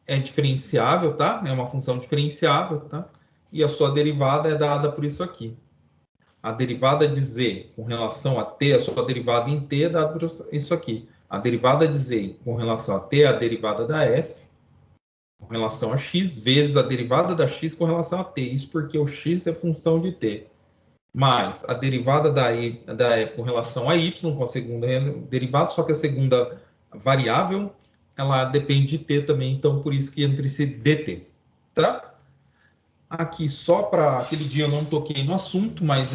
é diferenciável, tá? É uma função diferenciável, tá? E a sua derivada é dada por isso aqui. A derivada de z com relação a t, a sua derivada em t é dada por isso aqui. A derivada de z com relação a t é a derivada da f com relação a x, vezes a derivada da x com relação a t. Isso porque o x é função de t. Mais a derivada da f com relação a y, com a segunda derivada, só que a segunda variável, ela depende de t também, então por isso que entra esse dt, tá? Aqui, só para aquele dia eu não toquei no assunto, mas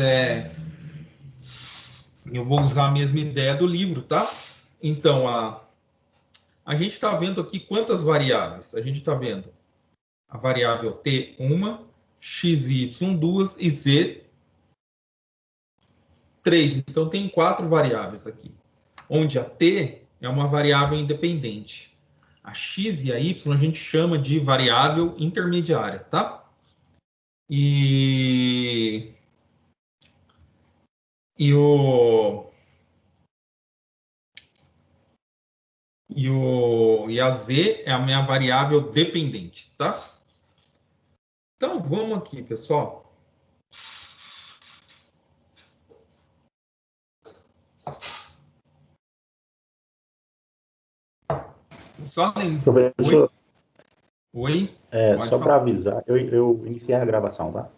eu vou usar a mesma ideia do livro, tá? Então, a gente está vendo aqui quantas variáveis? A gente está vendo a variável t, uma, x e y, duas, e z, três. Então, tem 4 variáveis aqui, onde a t é uma variável independente. A x e a y a gente chama de variável intermediária, tá? E, e o e a z é a minha variável dependente, tá? Então, vamos aqui, pessoal. Só Oi? Professor, Oi? Pode só para falar. avisar, eu iniciei a gravação, tá?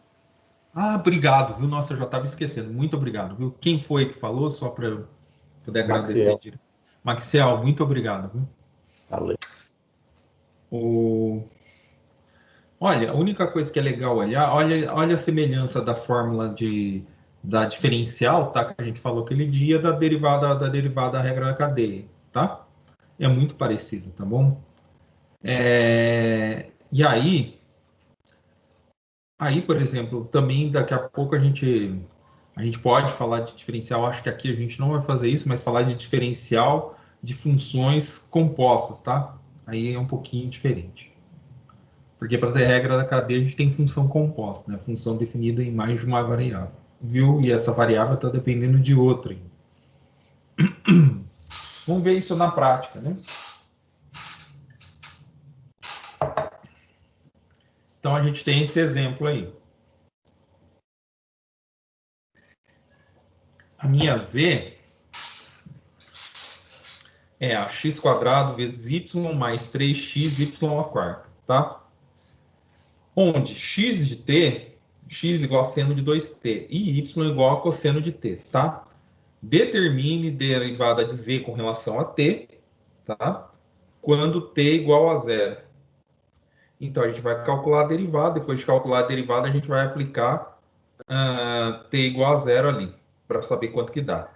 Ah, obrigado, viu? Nossa, eu já estava esquecendo. Muito obrigado, viu? Quem foi que falou? Só para eu poder agradecer. Maxiel, Maxiel, muito obrigado, viu? valeu. Olha, a única coisa que é legal olhar, olha a semelhança da fórmula da diferencial, tá? Que a gente falou aquele dia da derivada da regra da cadeia, tá? É muito parecido, tá bom? E aí, por exemplo, também daqui a pouco a gente pode falar de diferencial, acho que aqui a gente não vai fazer isso, mas falar de diferencial de funções compostas, tá? Aí é um pouquinho diferente. Porque para ter regra da cadeia, a gente tem função composta, né? Função definida em mais de uma variável, viu? E essa variável está dependendo de outra. Vamos ver isso na prática, né? Então, a gente tem esse exemplo aí. A minha z é a x² vezes y mais 3xy à quarta, tá? Onde x de t, x igual a seno de 2t, e y igual a cosseno de t, tá? Determine derivada de z com relação a t, tá? Quando t igual a zero. Então, a gente vai calcular a derivada, depois de calcular a derivada, a gente vai aplicar t igual a zero ali, para saber quanto que dá.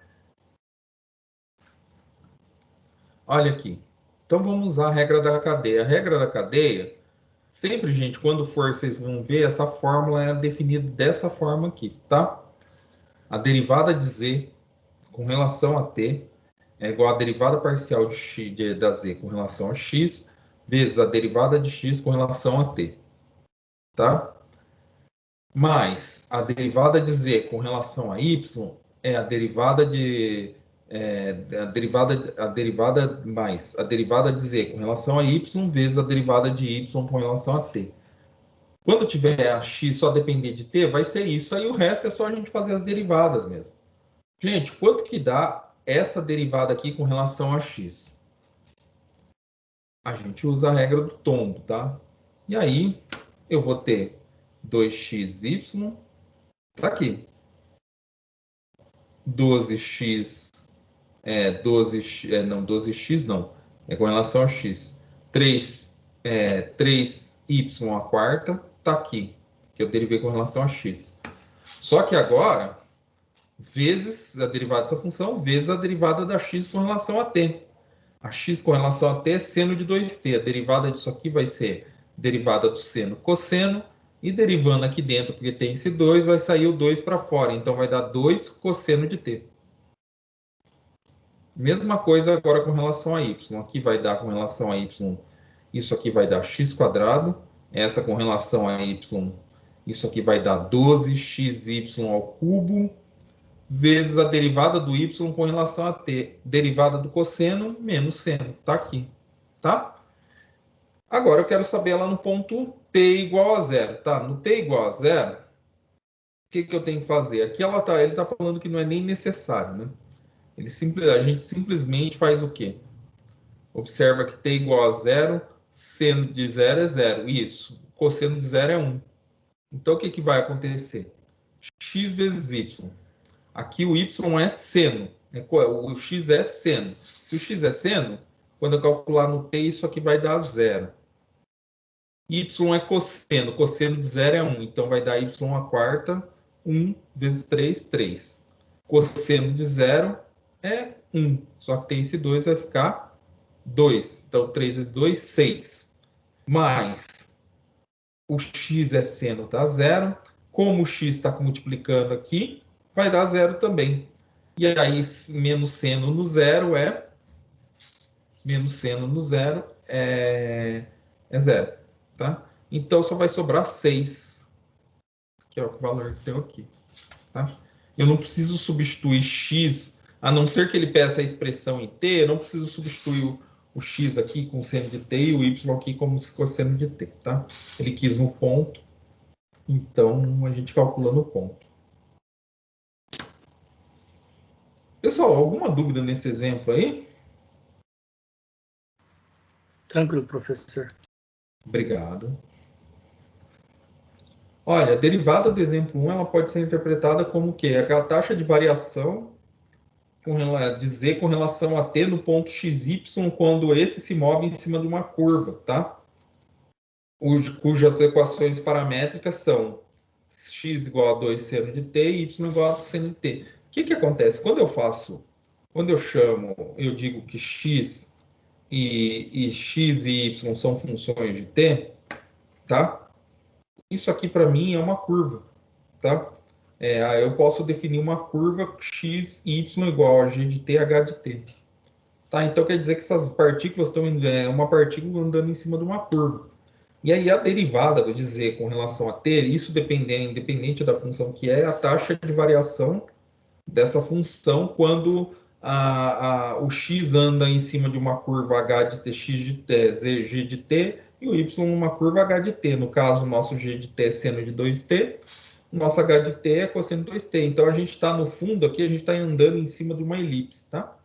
Olha aqui. Então, vamos usar a regra da cadeia. A regra da cadeia, sempre, gente, quando for, vocês vão ver, essa fórmula é definida dessa forma aqui, tá? A derivada de z com relação a t é igual à derivada parcial da z com relação a x, vezes a derivada de x com relação a t, tá? Mais a derivada de z com relação a y é a derivada mais a derivada de z com relação a y vezes a derivada de y com relação a t. Quando tiver a x só depender de t, vai ser isso. Aí o resto é só a gente fazer as derivadas mesmo. Gente, quanto que dá essa derivada aqui com relação a x? A gente usa a regra do tombo, tá? E aí eu vou ter 2xy, tá aqui. 12x, 12x não, é com relação a x. 3y à quarta, tá aqui, que eu derivei com relação a x. Só que agora, vezes a derivada dessa função, vezes a derivada da x com relação a t. A x com relação a t é seno de 2t. A derivada disso aqui vai ser derivada do seno cosseno. E derivando aqui dentro, porque tem esse 2, vai sair o 2 para fora. Então, vai dar 2 cosseno de t. Mesma coisa agora com relação a y. Aqui vai dar com relação a y, isso aqui vai dar x². Essa com relação a y, isso aqui vai dar 12xy ao cubo, vezes a derivada do y com relação a t. Derivada do cosseno menos seno. Tá aqui. Tá? Agora eu quero saber lá no ponto t igual a zero, tá? No t igual a zero, o que eu tenho que fazer? Aqui ele está falando que não é nem necessário, né? A gente simplesmente faz o quê? Observa que t igual a zero, seno de zero é zero. Isso. Cosseno de zero é 1. Então, o que vai acontecer? X vezes y. Aqui o y é seno. O x é seno. Se o x é seno, quando eu calcular no t, isso aqui vai dar zero. Y é cosseno. Cosseno de zero é 1. Então, vai dar y a quarta. 1 vezes 3, 3. Cosseno de zero é 1. Só que tem esse 2, vai ficar 2. Então, 3 vezes 2, 6. Mais o x é seno, tá? Zero. Como o x está multiplicando aqui, vai dar zero também. E aí, menos seno no zero é... Menos seno no zero é zero, tá? Então, só vai sobrar 6, que é o valor que tem aqui, tá? Eu não preciso substituir x, a não ser que ele peça a expressão em t, eu não preciso substituir o x aqui com seno de t e o y aqui como cosseno de t, tá? Ele quis no ponto, então a gente calcula no ponto. Pessoal, alguma dúvida nesse exemplo aí? Tranquilo, professor. Obrigado. Olha, a derivada do exemplo 1 ela pode ser interpretada como o quê? Aquela taxa de variação de z com relação a t no ponto xy quando esse se move em cima de uma curva, tá? Cujas equações paramétricas são x igual a 2 seno de t e y igual a seno de t. O que acontece? Quando eu digo que x e y são funções de t, tá? Isso aqui para mim é uma curva, tá? Eu posso definir uma curva x e y igual a g de t, h de t. Tá? Então quer dizer que essas partículas estão uma partícula andando em cima de uma curva. E aí a derivada de z com relação a t, isso independente da função que é a taxa de variação dessa função quando o x anda em cima de uma curva h de t, x de t, z, g de t, e o y numa curva h de t. No caso, o nosso g de t é seno de 2t, o nosso h de t é cosseno de 2t. Então, a gente está no fundo aqui, a gente está andando em cima de uma elipse, tá?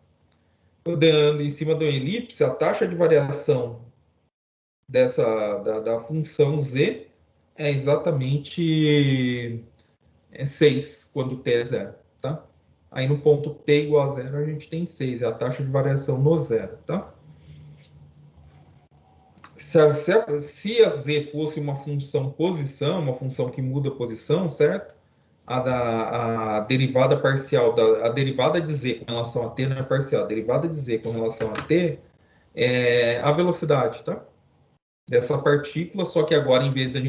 Andando em cima de uma elipse, a taxa de variação da função z é exatamente 6, quando t é zero, tá? Aí no ponto t igual a zero, a gente tem 6, é a taxa de variação no zero, tá? Se a z fosse uma função posição, uma função que muda a posição, certo? A derivada parcial, a derivada de z com relação a t não é parcial, a derivada de z com relação a t é a velocidade, tá? Dessa partícula, só que agora, em vez de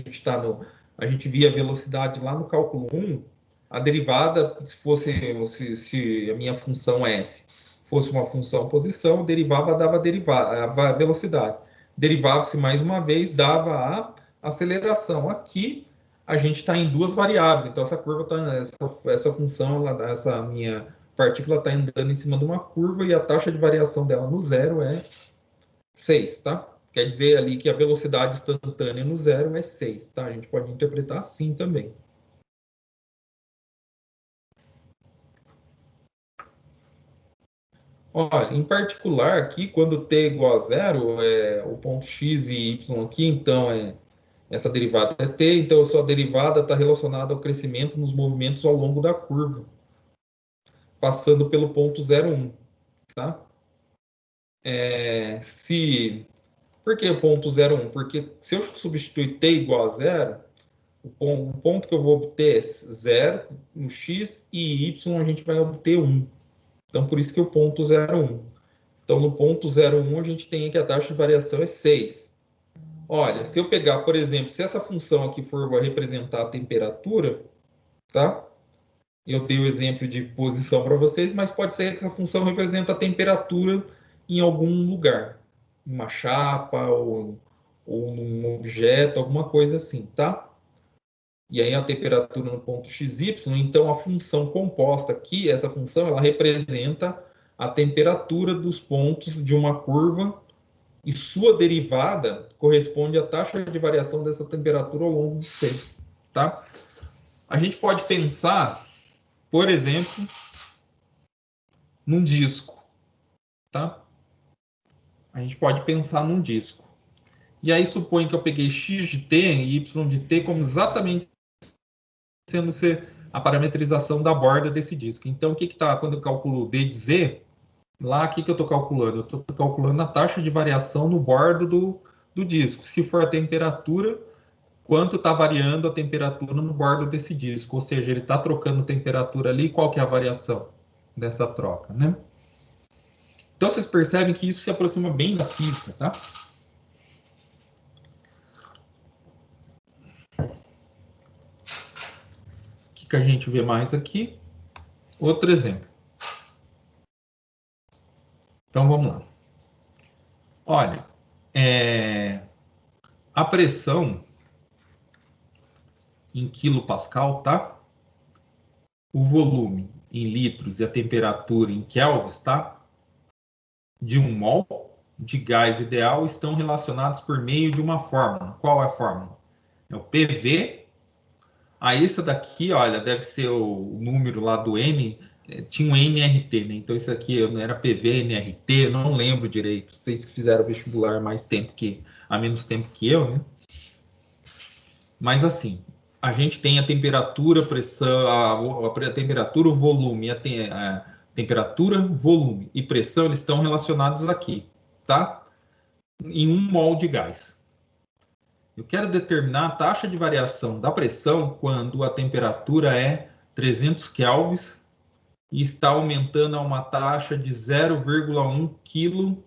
a gente via a velocidade lá no cálculo 1, a derivada, se a minha função f fosse uma função posição, derivava dava a velocidade. Derivava-se mais uma vez, dava a aceleração. Aqui, a gente está em duas variáveis, então essa função, essa minha partícula está andando em cima de uma curva e a taxa de variação dela no zero é 6, tá? Quer dizer ali que a velocidade instantânea no zero é 6, tá? A gente pode interpretar assim também. Olha, em particular aqui, quando t é igual a zero, o ponto x e y aqui, então essa derivada é t, então a sua derivada está relacionada ao crescimento nos movimentos ao longo da curva, passando pelo ponto 0,1, tá? Por que o ponto 0,1? Porque se eu substituir t igual a zero, o ponto que eu vou obter é 0 no x e y a gente vai obter 1. Então, por isso que o ponto 0,1. Então, no ponto 0,1, a gente tem que a taxa de variação é 6. Olha, se eu pegar, por exemplo, se essa função aqui for representar a temperatura, tá? Eu dei o exemplo de posição para vocês, mas pode ser que essa função representa a temperatura em algum lugar. Uma chapa ou num objeto, alguma coisa assim, tá? E aí a temperatura no ponto xy, então a função composta aqui, essa função, ela representa a temperatura dos pontos de uma curva e sua derivada corresponde à taxa de variação dessa temperatura ao longo de C, tá? A gente pode pensar, por exemplo, num disco, tá? A gente pode pensar num disco. E aí supõe que eu peguei x de t e y de t como exatamente sendo a parametrização da borda desse disco. Então, o que está quando eu calculo d de z? Lá, o que eu estou calculando? Eu estou calculando a taxa de variação no bordo do disco. Se for a temperatura, quanto está variando a temperatura no bordo desse disco. Ou seja, ele está trocando temperatura ali, qual que é a variação dessa troca, né? Então, vocês percebem que isso se aproxima bem da física, tá? O que a gente vê mais aqui? Outro exemplo. Então, vamos lá. Olha, a pressão em quilopascal, tá? O volume em litros e a temperatura em kelvins, tá? De 1 mol de gás ideal estão relacionados por meio de uma fórmula. Qual é a fórmula? É o PV. Aí essa daqui, olha, deve ser o número lá do N, tinha um NRT, né? Então isso aqui não era PV, NRT, eu não lembro direito. Vocês que fizeram vestibular há menos tempo que eu, né? Mas assim, a gente tem a temperatura, pressão, a temperatura, o volume, a temperatura, volume e pressão, eles estão relacionados aqui, tá? Em 1 mol de gás. Eu quero determinar a taxa de variação da pressão quando a temperatura é 300 kelvins e está aumentando a uma taxa de 0,1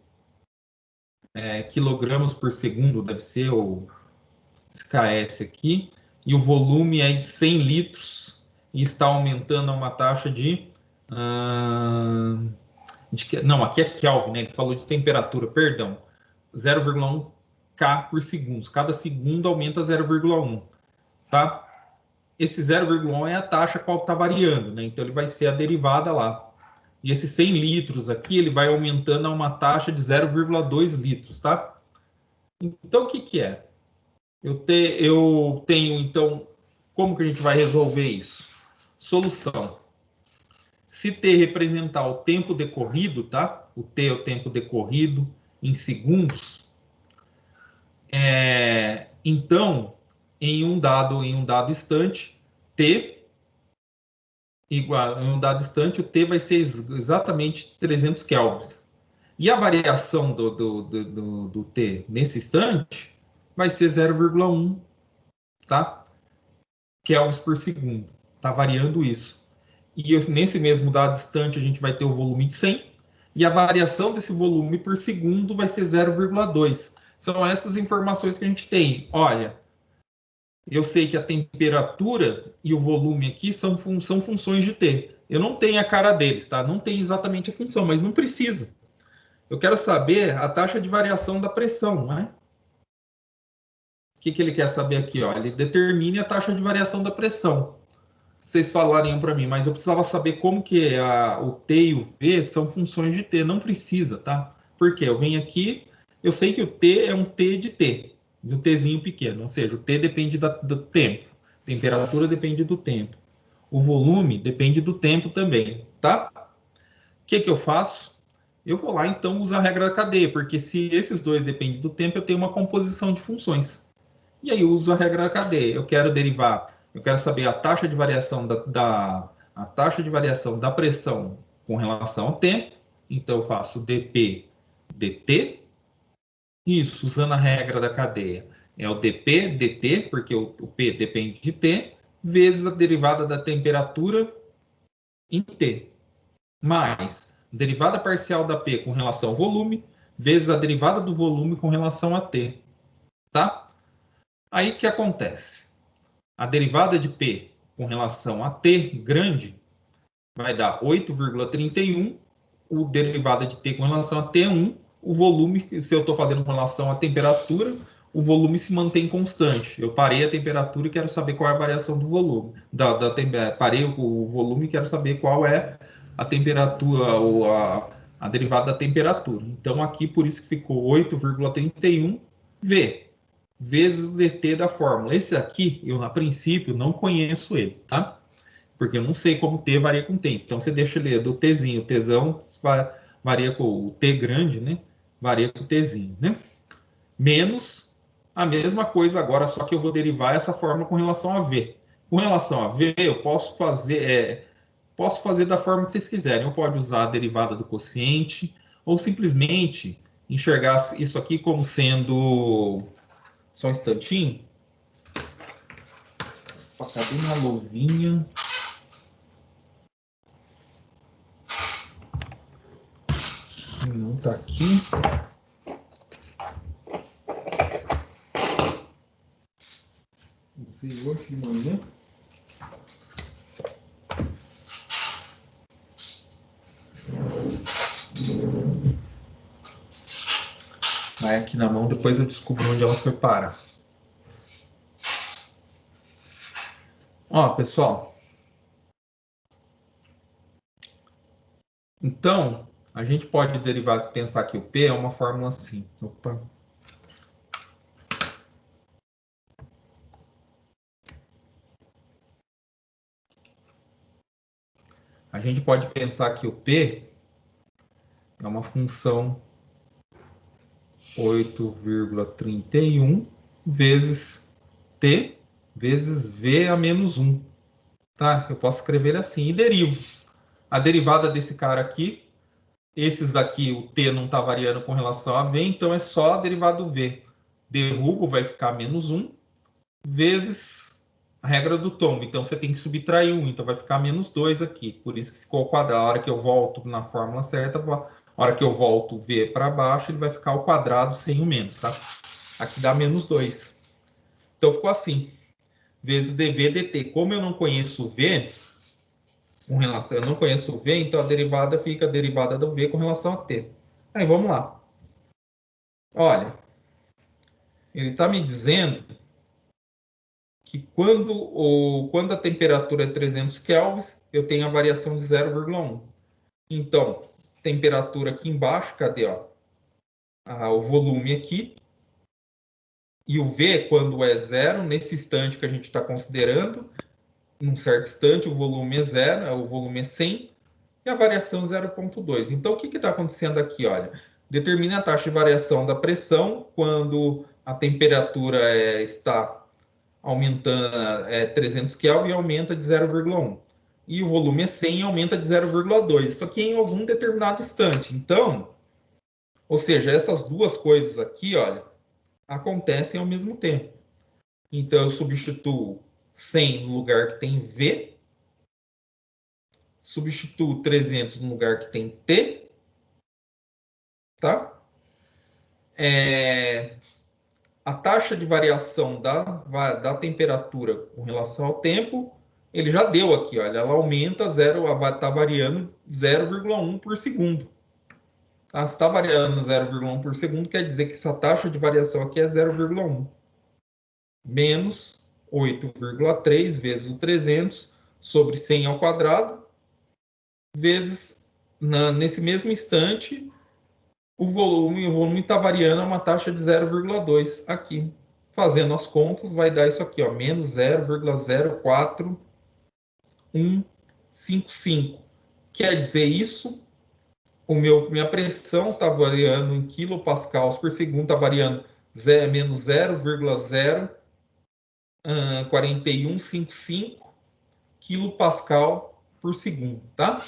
quilogramas por segundo, deve ser o KS aqui, e o volume é de 100 litros e está aumentando a uma taxa não, aqui é Kelvin, né? Ele falou de temperatura, perdão, 0,1 K por segundo. Cada segundo aumenta 0,1, tá? Esse 0,1 é a taxa qual está variando, né? Então ele vai ser a derivada lá. E esse 100 litros aqui, ele vai aumentando a uma taxa de 0,2 litros, tá? Então o que é? Eu tenho, então, como que a gente vai resolver isso? Solução. Se t representar o tempo decorrido, tá? O t é o tempo decorrido em segundos. Então, em um dado instante, t igual, em um dado instante, o t vai ser exatamente 300 kelvins. E a variação do t nesse instante vai ser 0,1, tá? Kelvins por segundo. Tá variando isso. E nesse mesmo dado distante, a gente vai ter o volume de 100, e a variação desse volume por segundo vai ser 0,2. São essas informações que a gente tem. Olha, eu sei que a temperatura e o volume aqui são funções de t. Eu não tenho a cara deles, tá? Não tem exatamente a função, mas não precisa. Eu quero saber a taxa de variação da pressão, né? O que ele quer saber aqui? Ó? Ele determine a taxa de variação da pressão. Vocês falariam para mim, mas eu precisava saber como que o T e o V são funções de T. Não precisa, tá? Por quê? Eu venho aqui, eu sei que o T é um T de T, do Tzinho pequeno, ou seja, o T depende do tempo, a temperatura depende do tempo, o volume depende do tempo também, tá? O que eu faço? Eu vou lá, então, usar a regra da cadeia, porque se esses dois dependem do tempo, eu tenho uma composição de funções. E aí eu uso a regra da cadeia. Eu quero saber a taxa de variação a taxa de variação da pressão com relação ao tempo. Então eu faço dp dt. Isso, usando a regra da cadeia. É o dp dt, porque o p depende de t, vezes a derivada da temperatura em t. Mais derivada parcial da p com relação ao volume, vezes a derivada do volume com relação a t. Tá? Aí o que acontece? A derivada de P com relação a T grande vai dar 8,31. O derivada de T com relação a T é 1. O volume, se eu estou fazendo com relação à temperatura, o volume se mantém constante. Eu parei a temperatura e quero saber qual é a variação do volume. Parei o volume e quero saber qual é a temperatura ou a A derivada da temperatura. Então, aqui, por isso que ficou 8,31 V, vezes o dt da fórmula. Esse aqui, eu, a princípio, não conheço ele, tá? Porque eu não sei como T varia com tempo. Então, você deixa ele do Tzinho. O Tzão varia com o T grande, né? Varia com o Tzinho, né? Menos a mesma coisa agora, só que eu vou derivar essa fórmula com relação a V. Com relação a V, eu posso fazer da forma que vocês quiserem. Eu posso usar a derivada do quociente, ou simplesmente enxergar isso aqui como sendo... Só um instantinho. Cadê minha luvinha? Não tá aqui. Usei hoje de manhã. Vai aqui na mão, depois eu descubro onde ela foi parar. Ó, pessoal. Então, a gente pode derivar, pensar que o P é uma fórmula assim. Opa. A gente pode pensar que o P é uma função 8,31 vezes T vezes V a menos 1. Tá? Eu posso escrever ele assim e derivo. A derivada desse cara aqui, esses daqui, o T não está variando com relação a V, então é só a derivada do V. Derrubo, vai ficar menos 1, vezes a regra do tombo. Então, você tem que subtrair 1, então vai ficar menos 2 aqui. Por isso que ficou ao quadrado. A hora que eu volto na fórmula certa, a hora que eu volto o V para baixo, ele vai ficar ao quadrado sem o menos, tá? Aqui dá menos 2. Então, ficou assim. Vezes dv dt. Como eu não conheço o V, com relação, eu não conheço o V, então a derivada fica a derivada do V com relação a T. Aí, vamos lá. Olha, ele está me dizendo que quando a temperatura é 300 kelvins, eu tenho a variação de 0,1. Então, temperatura aqui embaixo, cadê? Ó? O volume aqui. E o V, quando é zero, nesse instante que a gente está considerando, num certo instante, o volume é zero, o volume é 100, e a variação é 0,2. Então, o que está acontecendo aqui? Olha, determina a taxa de variação da pressão quando a temperatura está aumentando 300 Kelvin e aumenta de 0,1. E o volume é 100 e aumenta de 0,2. Isso aqui é em algum determinado instante. Então, ou seja, essas duas coisas aqui, olha, acontecem ao mesmo tempo. Então, eu substituo 100 no lugar que tem V, substituo 300 no lugar que tem T, tá? A taxa de variação da temperatura com relação ao tempo, ele já deu aqui, olha, ela aumenta, está variando 0,1 por segundo. Tá? Se está variando 0,1 por segundo, quer dizer que essa taxa de variação aqui é 0,1. Menos 8,3 vezes o 300 sobre 100 ao quadrado, vezes, nesse mesmo instante, o volume está variando a uma taxa de 0,2 aqui. Fazendo as contas, vai dar isso aqui, ó, menos 0,04155. Quer dizer isso, minha pressão está variando em quilopascals por segundo, está variando menos 0,04155 quilopascal por segundo, tá?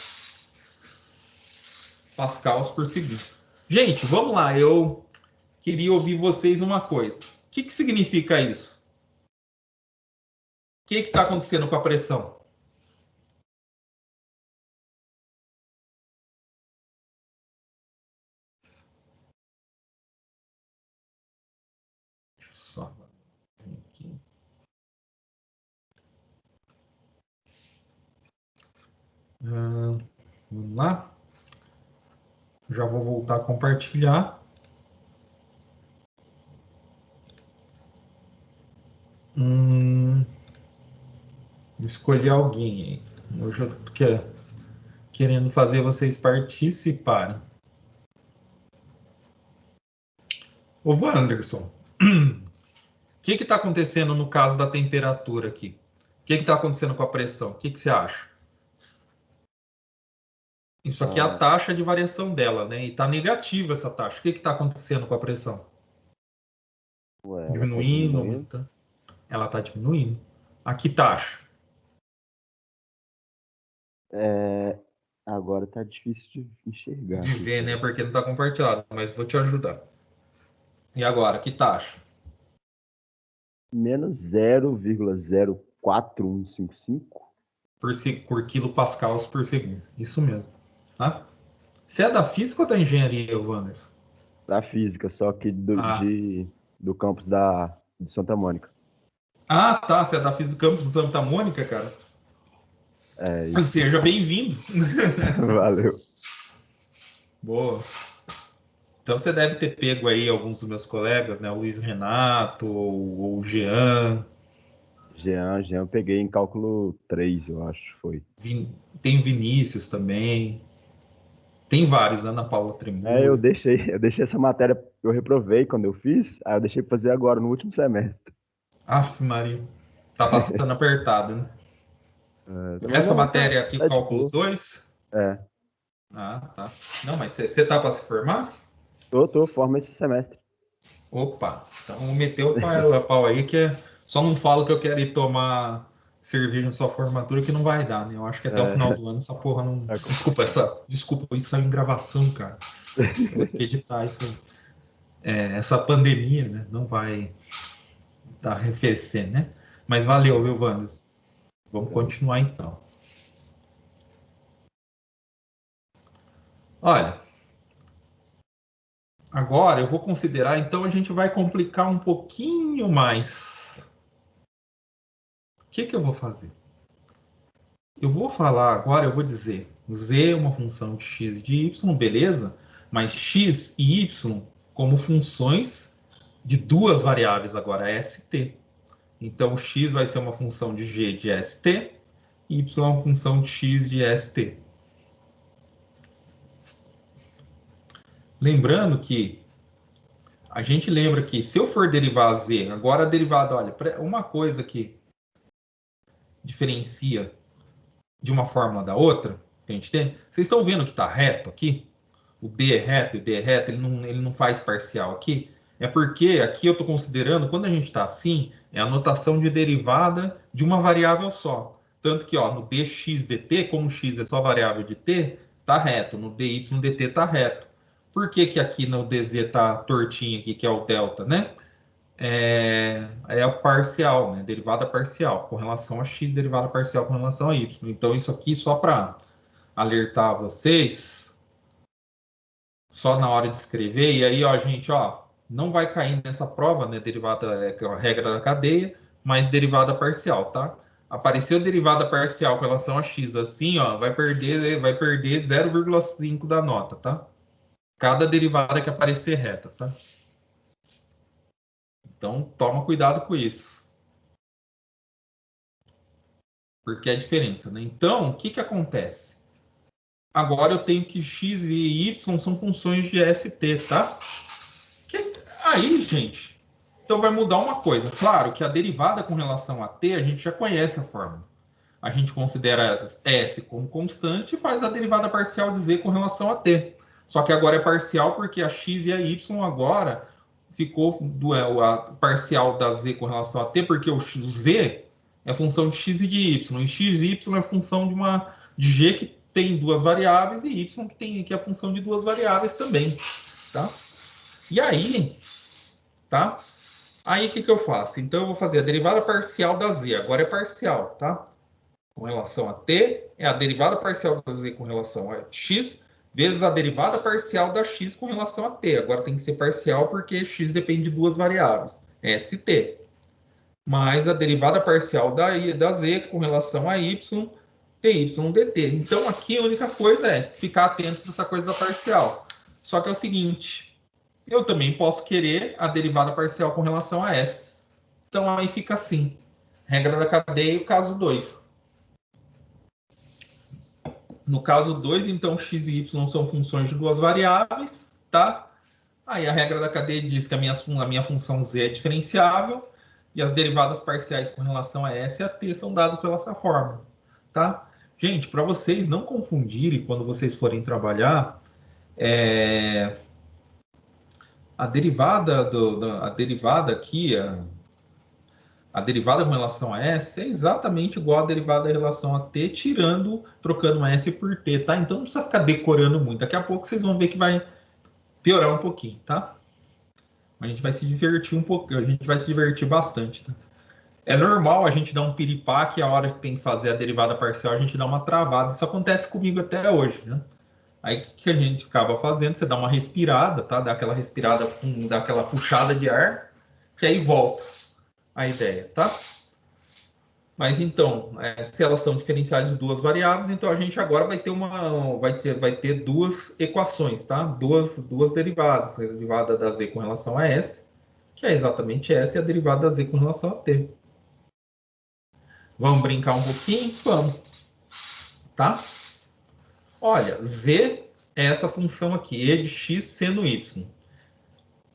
Pascals por segundo. Gente, vamos lá, eu queria ouvir vocês uma coisa. O que significa isso? O que está acontecendo com a pressão? Deixa eu só vir aqui. Vamos lá. Já vou voltar a compartilhar. Escolher alguém aí. Eu já estou querendo fazer vocês participarem. Ô, Wanderson, o que está acontecendo no caso da temperatura aqui? O que está acontecendo com a pressão? O que você acha? Isso aqui é a taxa de variação dela, né? E está negativa essa taxa. O que está acontecendo com a pressão? Ué, ela tá Diminuindo, diminuindo. aumentando? Ela está diminuindo. A que taxa? Agora tá difícil de enxergar. De ver, né? Porque não está compartilhado, mas vou te ajudar. E agora, que taxa? Menos 0,04155. Por quilopascals por segundo. Isso mesmo. Tá? Você é da física ou da engenharia, Wanderson? Da física, só que do campus de Santa Mônica. Ah, tá. Você é da física campus de Santa Mônica, cara? É isso. Seja bem-vindo. Valeu. Boa. Então você deve ter pego aí alguns dos meus colegas, né? O Luiz Renato, ou o Jean. Jean, eu peguei em cálculo 3, eu acho, foi. Tem o Vinícius também. Tem vários, Ana Paula Tremura. Eu deixei essa matéria, eu reprovei quando eu fiz, aí eu deixei pra fazer agora, no último semestre. Aff, Maria. Tá passando apertado, né? Essa matéria aqui, tá cálculo 2? É. Ah, tá. Não, mas você tá para se formar? Forma esse semestre. Opa, então vou meter o pau aí, só não falo que eu quero ir tomar cerveja na sua formatura, que não vai dar, né? Eu acho que até o final do ano essa porra não... Desculpa, isso saiu em gravação, cara. Eu vou ter que editar isso aí. Essa pandemia, né? Não vai arrefecer, né? Mas valeu, viu, Wanderson? Vamos continuar então. Olha, agora eu vou considerar, então a gente vai complicar um pouquinho mais. O que eu vou fazer? Eu vou falar agora, eu vou dizer z é uma função de x e de y, beleza? Mas x e y como funções de duas variáveis agora, st. Então, x vai ser uma função de g de st, e y é uma função de x de st. Lembrando que a gente lembra que se eu for derivar z, agora a derivada, olha, uma coisa que diferencia de uma fórmula da outra, que a gente tem, vocês estão vendo que está reto aqui? O D é reto, ele não faz parcial aqui. É porque aqui eu estou considerando, quando a gente está assim, é a notação de derivada de uma variável só. Tanto que ó, no dx dt, como x é só variável de t, está reto. No dy dt está reto. Por que aqui no dz está tortinho aqui, que é o delta, né? É a parcial, né? Derivada parcial com relação a x, derivada parcial com relação a y. Então, isso aqui, só para alertar vocês, só na hora de escrever, e aí, ó, gente, ó, não vai cair nessa prova, né? Derivada é a regra da cadeia, mas derivada parcial, tá? Apareceu derivada parcial com relação a x assim, ó, vai perder 0,5 da nota, tá? Cada derivada que aparecer reta, tá? Então, toma cuidado com isso. Porque é a diferença, né? Então, o que acontece? Agora eu tenho que x e y são funções de st, tá? Aí, gente, então vai mudar uma coisa. Claro que a derivada com relação a t, a gente já conhece a fórmula. A gente considera s como constante e faz a derivada parcial de z com relação a t. Só que agora é parcial porque a x e a y agora ficou a parcial da z com relação a t, porque o z é função de x e de y. E x e y é função de g que tem duas variáveis e y que é a função de duas variáveis também. Tá? E aí, tá? Aí o que eu faço? Então eu vou fazer a derivada parcial da z. Agora é parcial, tá? Com relação a t, é a derivada parcial da z com relação a x, vezes a derivada parcial da x com relação a t. Agora tem que ser parcial porque x depende de duas variáveis, st. Mais a derivada parcial da z com relação a y, dy dt. Então aqui a única coisa é ficar atento nessa coisa da parcial. Só que é o seguinte, eu também posso querer a derivada parcial com relação a s. Então aí fica assim, regra da cadeia, o caso 2. No caso 2, então, x e y são funções de duas variáveis, tá? Aí a regra da cadeia diz que a minha função z é diferenciável e as derivadas parciais com relação a s e a t são dadas pela essa fórmula, tá? Gente, para vocês não confundirem quando vocês forem trabalhar, a derivada aqui, a derivada com relação a s é exatamente igual à derivada em relação a t, trocando s por t, tá? Então não precisa ficar decorando muito. Daqui a pouco vocês vão ver que vai piorar um pouquinho, tá? A gente vai se divertir um pouquinho, a gente vai se divertir bastante, tá? É normal a gente dar um piripaque, a hora que tem que fazer a derivada parcial, a gente dá uma travada. Isso acontece comigo até hoje, né? Aí o que a gente acaba fazendo? Você dá uma respirada, tá? Dá aquela respirada, dá aquela puxada de ar, que aí volta a ideia, tá? Mas então, se elas são diferenciais de duas variáveis, então a gente agora vai ter duas equações, tá? Duas derivadas. A derivada da z com relação a s, que é exatamente essa, e a derivada da z com relação a t. Vamos brincar um pouquinho? Vamos. Tá? Olha, z é essa função aqui, e de x seno y.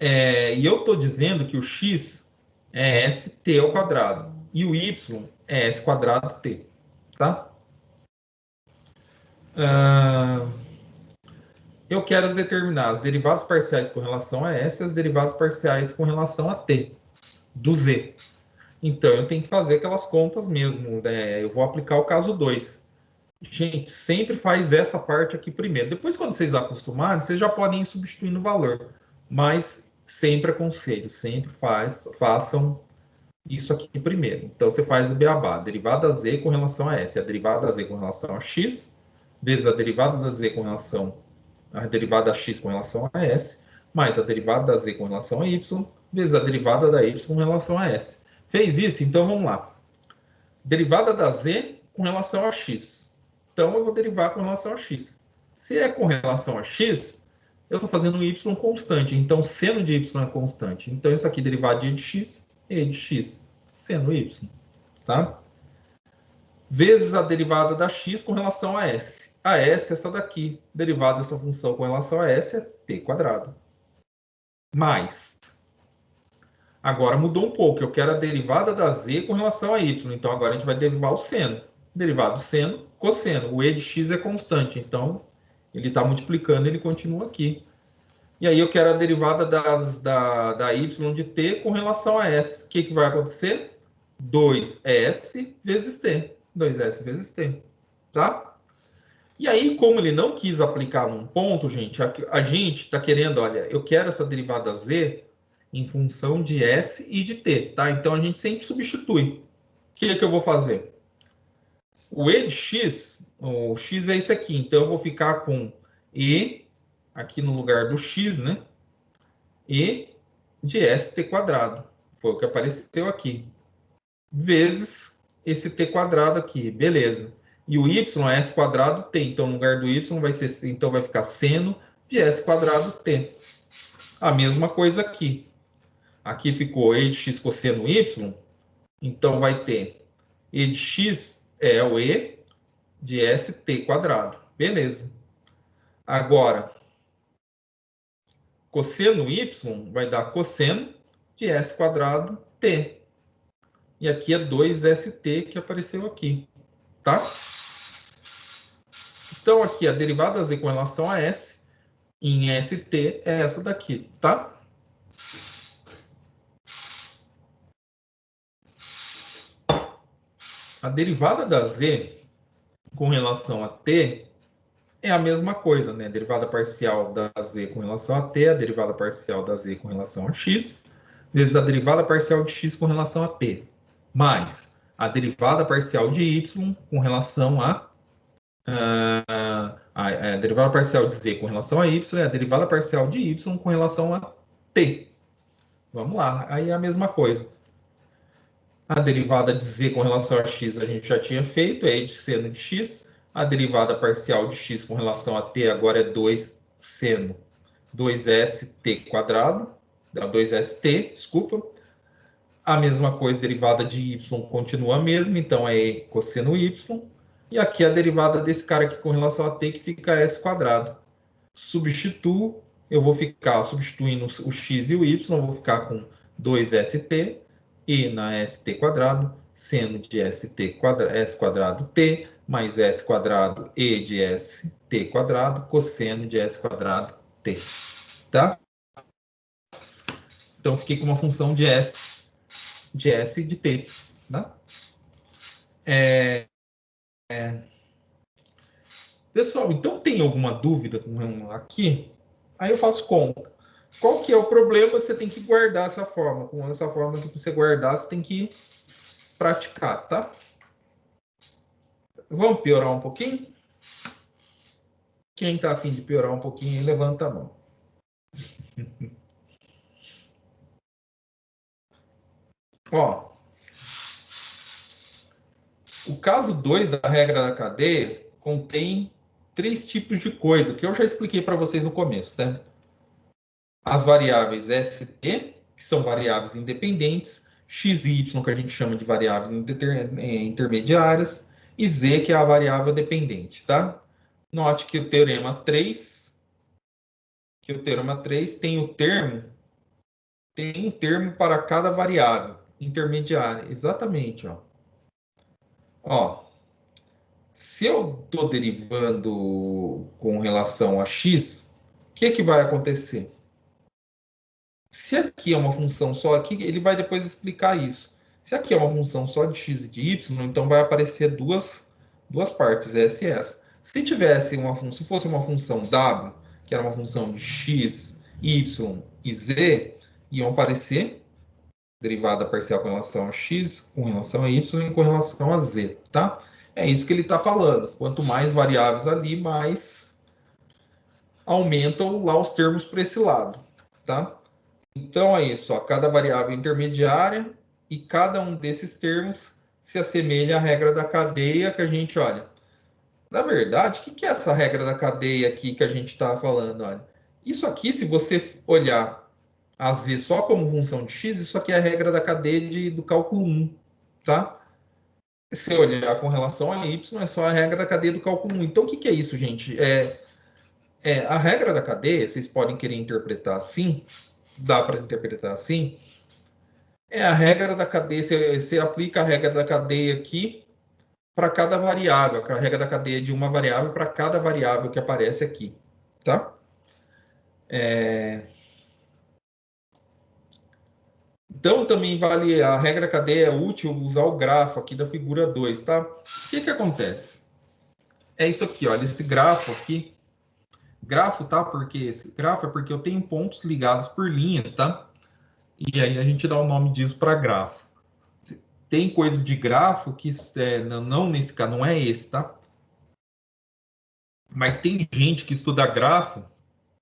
E eu estou dizendo que o x é st ao quadrado. E o y é s quadrado t. Tá? Eu quero determinar as derivadas parciais com relação a s e as derivadas parciais com relação a t, do z. Então, eu tenho que fazer aquelas contas mesmo, né? Eu vou aplicar o caso 2. Gente, sempre faz essa parte aqui primeiro. Depois, quando vocês acostumarem, vocês já podem ir substituindo o valor. Mas sempre aconselho, sempre façam isso aqui primeiro. Então, você faz o beabá, derivada da z com relação a s, a derivada da z com relação a x, vezes a derivada da z com relação a derivada da x com relação a s, mais a derivada da z com relação a y, vezes a derivada da y com relação a s. Fez isso? Então, vamos lá. Derivada da z com relação a x. Então, eu vou derivar com relação a x. Se é com relação a x, eu estou fazendo um y constante. Então, seno de y é constante. Então, isso aqui, derivada de x, e de x, seno y. Tá? Vezes a derivada da x com relação a s. A s é essa daqui. Derivada dessa função com relação a s é t quadrado. Mais. Agora mudou um pouco. Eu quero a derivada da z com relação a y. Então, agora a gente vai derivar o seno. Derivado do seno, cosseno. O e de x é constante. Então, ele está multiplicando, ele continua aqui. E aí eu quero a derivada da y de t com relação a s. O que vai acontecer? 2s vezes t. 2s vezes t. Tá? E aí, como ele não quis aplicar num ponto, gente, a gente está querendo, olha, eu quero essa derivada z em função de s e de t, tá? Então, a gente sempre substitui. O que eu vou fazer? O e de x, o x é esse aqui, então eu vou ficar com e, aqui no lugar do x, né? E de st quadrado. Foi o que apareceu aqui. Vezes esse t quadrado aqui, beleza. E o y é s quadrado t, então no lugar do y então vai ficar seno de s quadrado t. A mesma coisa aqui. Aqui ficou e de x cosseno y, então vai ter e de x é o e de st quadrado. Beleza. Agora, cosseno y vai dar cosseno de s quadrado t. E aqui é 2st que apareceu aqui. Tá? Então, aqui a derivada da z com relação a s em st é essa daqui, tá? A derivada da z com relação a t é a mesma coisa, né? A derivada parcial da z com relação a t, a derivada parcial da z com relação a x, vezes a derivada parcial de x com relação a t, mais a derivada parcial de y com relação a derivada parcial de z com relação a y e a derivada parcial de y com relação a t. Vamos lá, aí é a mesma coisa. A derivada de z com relação a x a gente já tinha feito, é de seno de x. A derivada parcial de x com relação a t agora é 2 seno 2st quadrado, 2st, desculpa. A mesma coisa, derivada de y continua a mesma, então é e cosseno y. E aqui a derivada desse cara aqui com relação a t, que fica s quadrado. Substituo, eu vou ficar substituindo o x e o y, eu vou ficar com 2st, e na st quadrado, seno de st quadrado, s quadrado t, mais s quadrado e de st quadrado, cosseno de s quadrado t. Tá? Então, fiquei com uma função de s de t. Tá? Pessoal, então tem alguma dúvida com aqui? Aí eu faço conta. Qual que é o problema? Você tem que guardar essa forma. Com essa forma que você guardar, você tem que praticar, tá? Vamos piorar um pouquinho? Quem está a fim de piorar um pouquinho, levanta a mão. Ó, o caso 2 da regra da cadeia contém 3 tipos de coisa, que eu já expliquei para vocês no começo, tá? As variáveis ST, que são variáveis independentes, x e y, que a gente chama de variáveis intermediárias, e z, que é a variável dependente, tá? Note que o teorema 3, tem um termo para cada variável intermediária. Exatamente, ó. Ó, se eu estou derivando com relação a x, o que vai acontecer? Se aqui é uma função só, aqui ele vai depois explicar isso. Se aqui é uma função só de x e de y, então vai aparecer duas partes, S e S. Se fosse uma função w, que era uma função de x, y e z, iam aparecer derivada parcial com relação a x, com relação a y e com relação a z, tá? É isso que ele está falando. Quanto mais variáveis ali, mais aumentam lá os termos para esse lado, tá? Então é isso, ó, cada variável intermediária e cada um desses termos se assemelha à regra da cadeia que a gente olha. Na verdade, o que é essa regra da cadeia aqui que a gente está falando? Olha, isso aqui, se você olhar a z só como função de x, isso aqui é a regra da cadeia do cálculo 1, tá? Se olhar com relação a y, é só a regra da cadeia do cálculo 1. Então, o que é isso, gente? A regra da cadeia, vocês podem querer interpretar assim, dá para interpretar assim, é a regra da cadeia, você aplica a regra da cadeia aqui para cada variável, a regra da cadeia de uma variável para cada variável que aparece aqui, tá? Então, também vale, a regra da cadeia é útil usar o grafo aqui da figura 2, tá? O que acontece? É isso aqui, olha, esse grafo aqui, grafo, tá? Esse grafo é porque eu tenho pontos ligados por linhas, tá? E aí a gente dá o nome disso para grafo. Tem coisas de grafo que não nesse caso, não é esse, tá? Mas tem gente que estuda grafo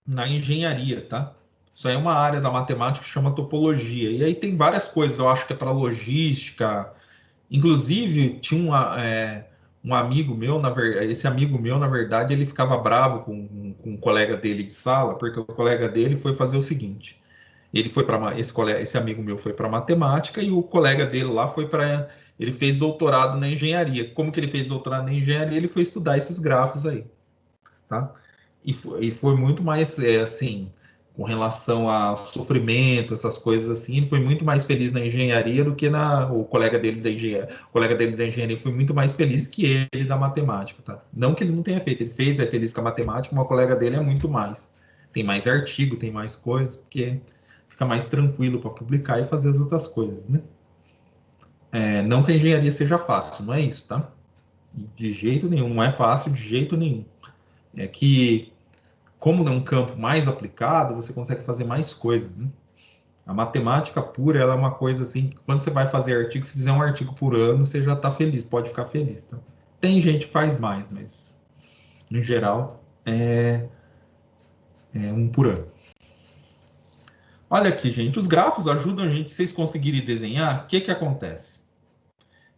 na engenharia, tá? Isso aí é uma área da matemática que chama topologia. E aí tem várias coisas, eu acho que é para logística. Inclusive, tinha um amigo meu, esse amigo meu, na verdade, ele ficava bravo com um colega dele de sala, porque o colega dele foi fazer o seguinte. Ele foi para esse amigo meu foi para matemática e o colega dele lá ele fez doutorado na engenharia. Como que ele fez doutorado na engenharia? Ele foi estudar esses grafos aí, tá? E foi muito mais assim, com relação a sofrimento, essas coisas assim, ele foi muito mais feliz na engenharia do que o colega dele da engenharia. O colega dele da engenharia foi muito mais feliz que ele da matemática, tá? Não que ele não tenha feito, ele é feliz com a matemática, mas o colega dele é muito mais. Tem mais artigo, tem mais coisas, porque fica mais tranquilo para publicar e fazer as outras coisas, né? Não que a engenharia seja fácil, não é isso, tá? De jeito nenhum, não é fácil de jeito nenhum. É que, como é um campo mais aplicado, você consegue fazer mais coisas, né? A matemática pura, ela é uma coisa assim, que quando você vai fazer artigo, se fizer um artigo por ano, você já está feliz, pode ficar feliz, tá? Tem gente que faz mais, mas, em geral, é um por ano. Olha aqui, gente, os grafos ajudam a gente, se vocês conseguirem desenhar, o que acontece?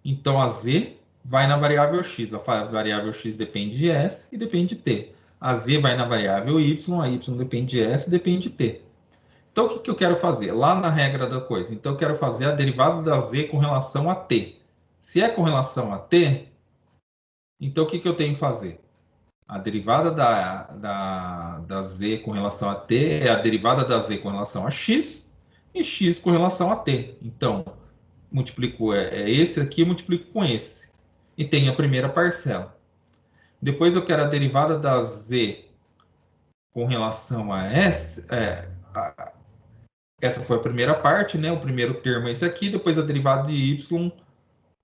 Então, a z vai na variável x, a variável x depende de s e depende de t. A z vai na variável y, a y depende de s e depende de t. Então, o que eu quero fazer? Lá na regra da coisa, então eu quero fazer a derivada da z com relação a t. Se é com relação a t, então o que eu tenho que fazer? A derivada da z com relação a t é a derivada da z com relação a x e x com relação a t. Então, multiplico esse aqui, eu multiplico com esse. E tem a primeira parcela. Depois eu quero a derivada da z com relação a s. Essa foi a primeira parte, né? O primeiro termo é esse aqui. Depois a derivada de y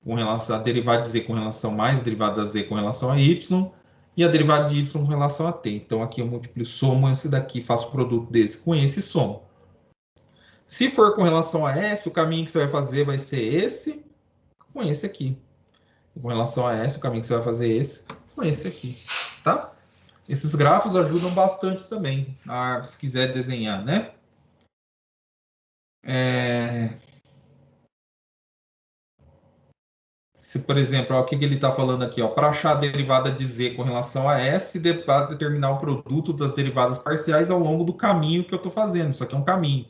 com relação a derivada de z com relação a mais, a derivada da z com relação a y. E a derivada de y com relação a t. Então, aqui eu multiplico, somo esse daqui, faço o produto desse com esse e somo. Se for com relação a S, o caminho que você vai fazer vai ser esse com esse aqui. Com relação a S, o caminho que você vai fazer é esse com esse aqui, tá? Esses grafos ajudam bastante também, se quiser desenhar, né? Se, por exemplo, ó, o que ele está falando aqui? Para achar a derivada de z com relação a S, determinar o produto das derivadas parciais ao longo do caminho que eu estou fazendo. Isso aqui é um caminho.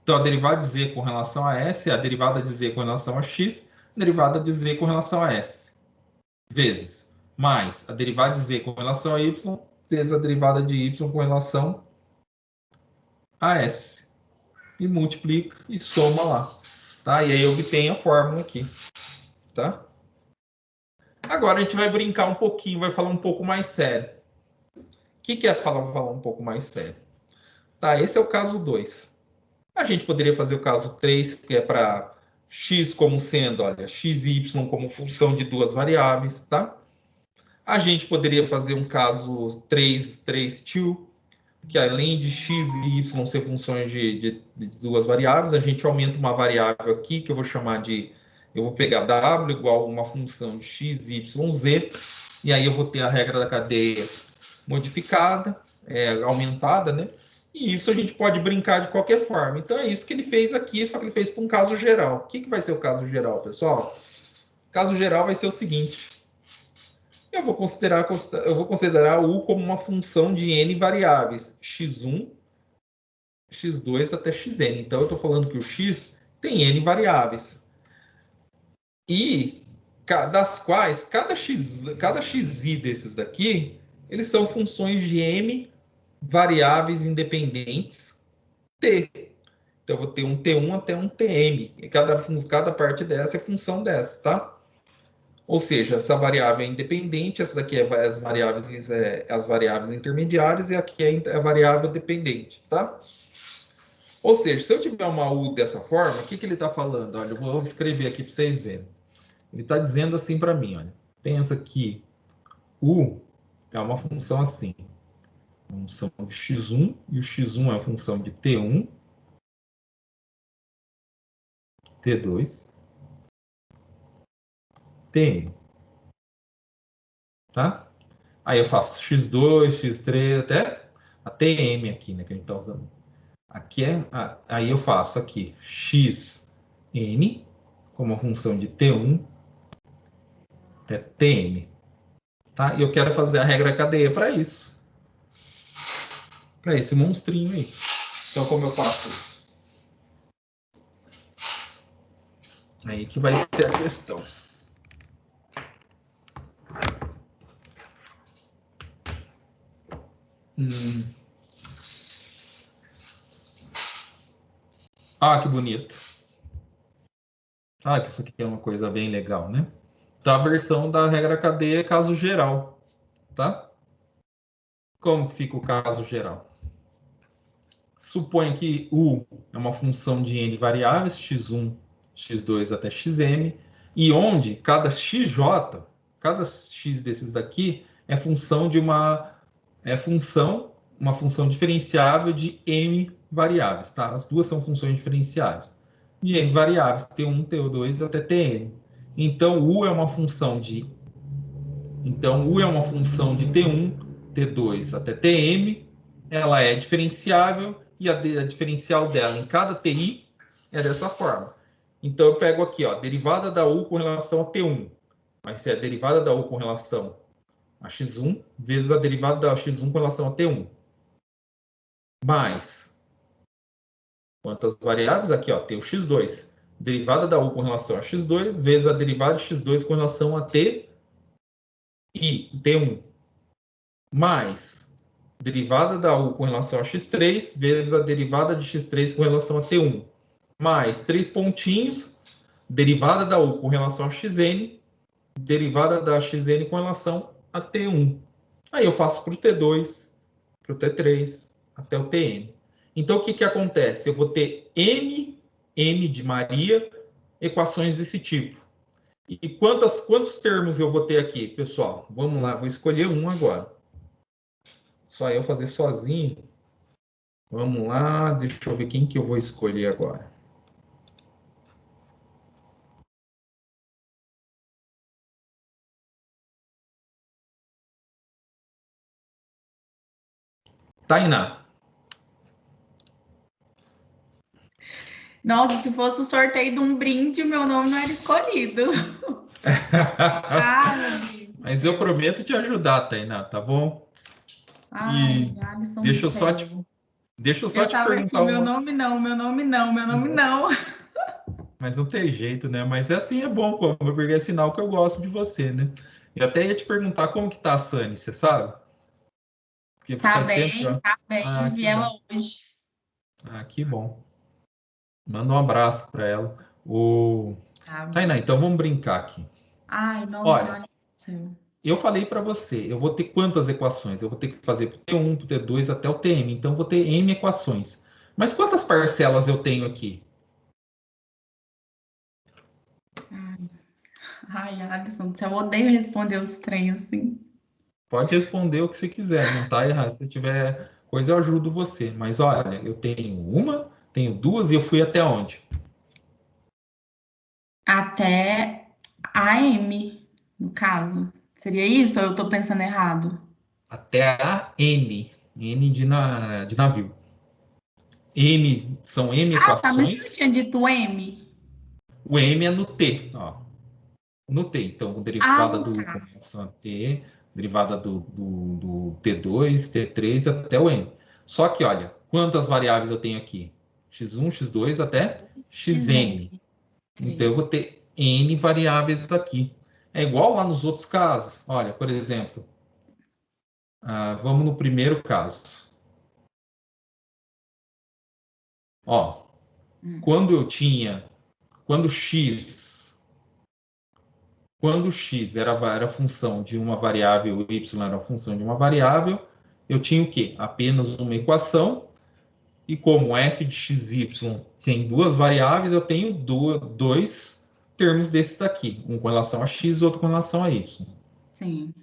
Então, a derivada de z com relação a S é a derivada de z com relação a x, a derivada de z com relação a S, vezes, mais a derivada de z com relação a y, vezes a derivada de y com relação a S. E multiplica e soma lá. Tá? E aí eu obtenho a fórmula aqui. Tá? Agora a gente vai brincar um pouquinho, vai falar um pouco mais sério. O que é falar um pouco mais sério? Tá, esse é o caso 2. A gente poderia fazer o caso 3, que é para x como sendo, olha, x e y como função de duas variáveis, tá? A gente poderia fazer um caso 3, 2, que além de x e y ser funções de duas variáveis, a gente aumenta uma variável aqui, que eu vou chamar de... Eu vou pegar w igual a uma função de x, y, z, e aí eu vou ter a regra da cadeia modificada, aumentada, né? E isso a gente pode brincar de qualquer forma. Então é isso que ele fez aqui, só que ele fez para um caso geral. O que vai ser o caso geral, pessoal? O caso geral vai ser o seguinte. Eu vou considerar o u como uma função de n variáveis, x1, x2 até xn. Então eu estou falando que o x tem n variáveis. E das quais cada xi desses daqui, eles são funções de m variáveis independentes t. Então, eu vou ter um t1 até um tm. E cada parte dessa é função dessa, tá? Ou seja, essa variável é independente, essa daqui é as variáveis intermediárias e aqui é a variável dependente, tá? Ou seja, se eu tiver uma u dessa forma, o que ele está falando? Olha, eu vou escrever aqui para vocês verem. Ele está dizendo assim para mim, olha. Pensa que u é uma função assim. Função de x1, e o x1 é a função de t1, t2, tn. Tá? Aí eu faço x2, x3, até m aqui, né, que a gente está usando. Aqui aí eu faço aqui xn como uma função de t1 até tm. Tá? E eu quero fazer a regra cadeia para isso. Para esse monstrinho aí. Então, como eu faço isso? Aí que vai ser a questão. Ah, que bonito. Ah, que isso aqui é uma coisa bem legal, né? Então, a versão da regra cadeia é caso geral, tá? Como que fica o caso geral? Suponha que u é uma função de n variáveis, x1, x2 até xm, e onde cada xj, cada x desses daqui é função de uma função diferenciável de m variáveis, tá? As duas são funções diferenciáveis de n variáveis, t1, t2 até tn. Então u é uma função de t1, t2 até tm, ela é diferenciável e a diferencial dela em cada ti é dessa forma. Então eu pego aqui, ó, derivada da u com relação a t1, vai ser a derivada da u com relação a x1 vezes a derivada da x1 com relação a t1. Mais quantas variáveis? Aqui, ó, tem o x2. Derivada da u com relação a x2 vezes a derivada de x2 com relação a t e t1. mais derivada da U com relação a x3, vezes a derivada de x3 com relação a t1, mais 3 pontinhos, derivada da U com relação a xn, derivada da xn com relação a t1. Aí eu faço para o t2, para o t3, até o tn. Então, o que acontece? Eu vou ter M de Maria, equações desse tipo. E quantos termos eu vou ter aqui, pessoal? Vamos lá, vou escolher um agora. Só eu fazer sozinho. Vamos lá, deixa eu ver quem que eu vou escolher agora. Tainá. Nossa, se fosse o sorteio de um brinde, o meu nome não era escolhido. Ah, meu Deus. Mas eu prometo te ajudar, Tainá, tá bom? Ai, Alisson do deixa eu só céu. te Tava perguntar aqui, meu nome não. Mas não tem jeito, né? Mas assim é bom, pô, porque é sinal que eu gosto de você, né? Eu até ia te perguntar como que tá a Sani, você sabe? Porque Tá faz tempo que... bem, vi ela hoje. Que bom. Manda um abraço para ela. Tá bom. Tainá, então vamos brincar aqui. Ai, nossa, Olha, Alisson do céu. eu falei para você, eu vou ter quantas equações? Eu vou ter que fazer pro T1, pro T2 até o Tm. Então, eu vou ter M equações. Mas quantas parcelas eu tenho aqui? Ai, Alisson do céu, eu odeio responder os trem assim. Pode responder o que você quiser, não tá errado. Se tiver coisa, eu ajudo você. Mas olha, eu tenho uma, tenho duas e eu fui até onde? Até a M, no caso. Seria isso ou eu tô pensando errado? Até a N. N de navio. M são M Ah, tá, mas você não equações. tinha dito M? O M é no T, ó. No T. Então, Ah, derivada do com tá. relação a T, derivada do T2, T3 até o M. Só que, olha, quantas variáveis eu tenho aqui? X1, X2 até Xn. Então, eu vou ter N variáveis aqui. É igual lá nos outros casos. Olha, por exemplo, vamos no primeiro caso. Ó, quando eu tinha, quando x era função de uma variável, y era função de uma variável, eu tinha o quê? Apenas uma equação, e como f de xy tem duas variáveis, eu tenho dois termos desses daqui, um com relação a x e outro com relação a y. Sim.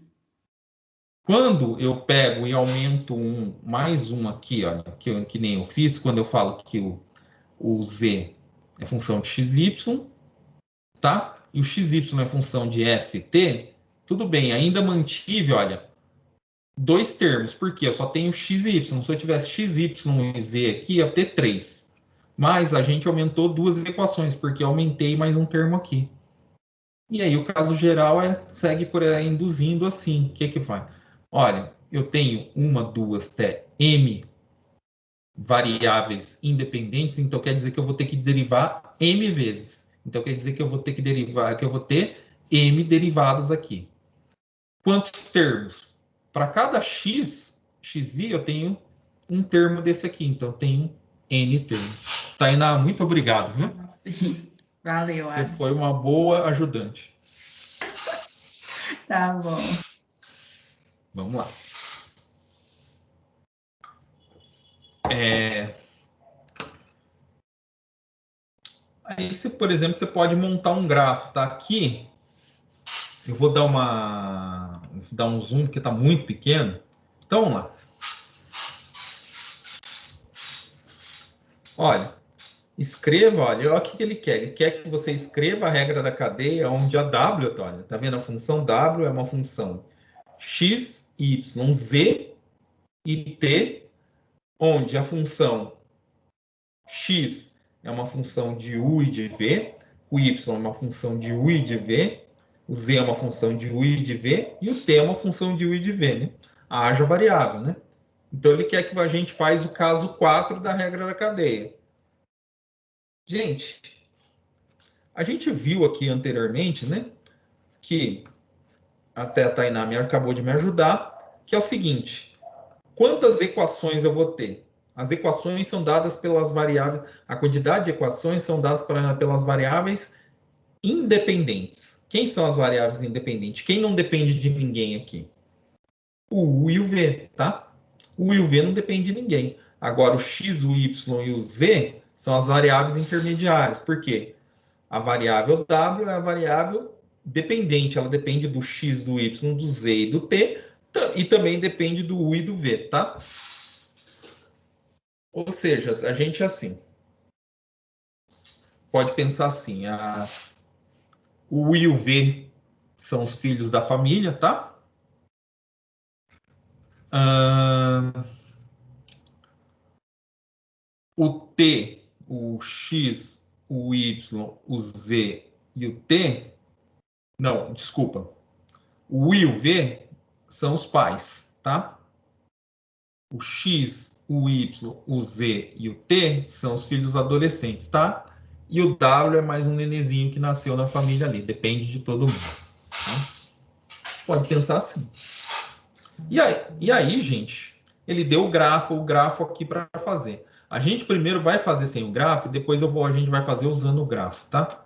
Quando eu pego e aumento mais um aqui, olha, que nem eu fiz, quando eu falo que o z é função de xy, tá? E o xy é função de st, tudo bem, ainda mantive, olha, dois termos, porque eu só tenho xy. Se eu tivesse xy e z aqui, ia ter 3. Mas a gente aumentou duas equações, porque eu aumentei mais um termo aqui. E aí o caso geral segue por aí, induzindo assim. O que vai? Olha, eu tenho uma, duas, até m variáveis independentes, então quer dizer que eu vou ter que derivar m vezes. Então quer dizer que eu vou ter que derivar, que eu vou ter m derivados aqui. Quantos termos? Para cada xi, eu tenho um termo desse aqui, então eu tenho n termos. Tainá, muito obrigado, viu? Sim. Valeu, Você Alisson. foi uma boa ajudante. Tá bom. Vamos lá. Aí, você, por exemplo, você pode montar um grafo, tá? Aqui, eu vou dar um zoom, porque está muito pequeno. Então, vamos lá. Olha, escreva, olha o que ele quer. Ele quer que você escreva a regra da cadeia, onde a W, olha, tá vendo? A função W é uma função x, y, z e t, onde a função x é uma função de u e de v, o y é uma função de u e de v, o z é uma função de u e de v, e o t é uma função de u e de v, né? Haja variável, né? Então, ele quer que a gente faz o caso 4 da regra da cadeia. Gente, a gente viu aqui anteriormente, né, que até a Tainá acabou de me ajudar, que é o seguinte: quantas equações eu vou ter? As equações são dadas pelas variáveis, a quantidade de equações são dadas pelas variáveis independentes. Quem são as variáveis independentes? Quem não depende de ninguém aqui? O U e o V, tá? O U e o V não depende de ninguém. Agora, o X, o Y e o Z são as variáveis intermediárias. Por quê? A variável W é a variável dependente. Ela depende do X, do Y, do Z e do T. E também depende do U e do V, tá? Ou seja, a gente assim pode pensar assim: o U e o V são os filhos da família, tá? O T, o X, o Y, o Z e o T... Não, desculpa. O U e o V são os pais, tá? O X, o Y, o Z e o T são os filhos adolescentes, tá? E o W é mais um nenezinho que nasceu na família ali. Depende de todo mundo. Tá? Pode pensar assim. E aí, gente, ele deu o grafo aqui para fazer. A gente primeiro vai fazer sem o grafo, e depois a gente vai fazer usando o grafo, tá?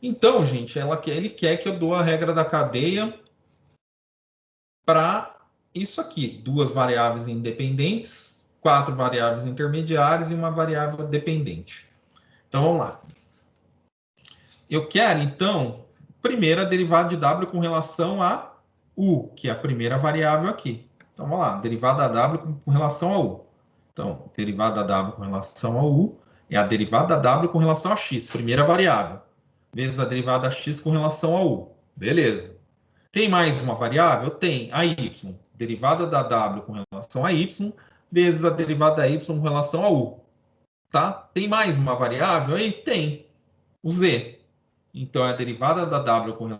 Então, gente, ele quer que eu dou a regra da cadeia para isso aqui. 2 variáveis independentes, 4 variáveis intermediárias e uma variável dependente. Então, vamos lá. Eu quero, então, primeiro a derivada de W com relação a U, que é a primeira variável aqui. Então, vamos lá. Derivada da W com relação a U. Então, derivada da W com relação a U é a derivada da W com relação a X, primeira variável, vezes a derivada da X com relação a U. Beleza. Tem mais uma variável? Tem, a Y. Derivada da W com relação a Y, vezes a derivada da Y com relação a U. Tá? Tem mais uma variável aí? Tem. O Z. Então, é a derivada da W com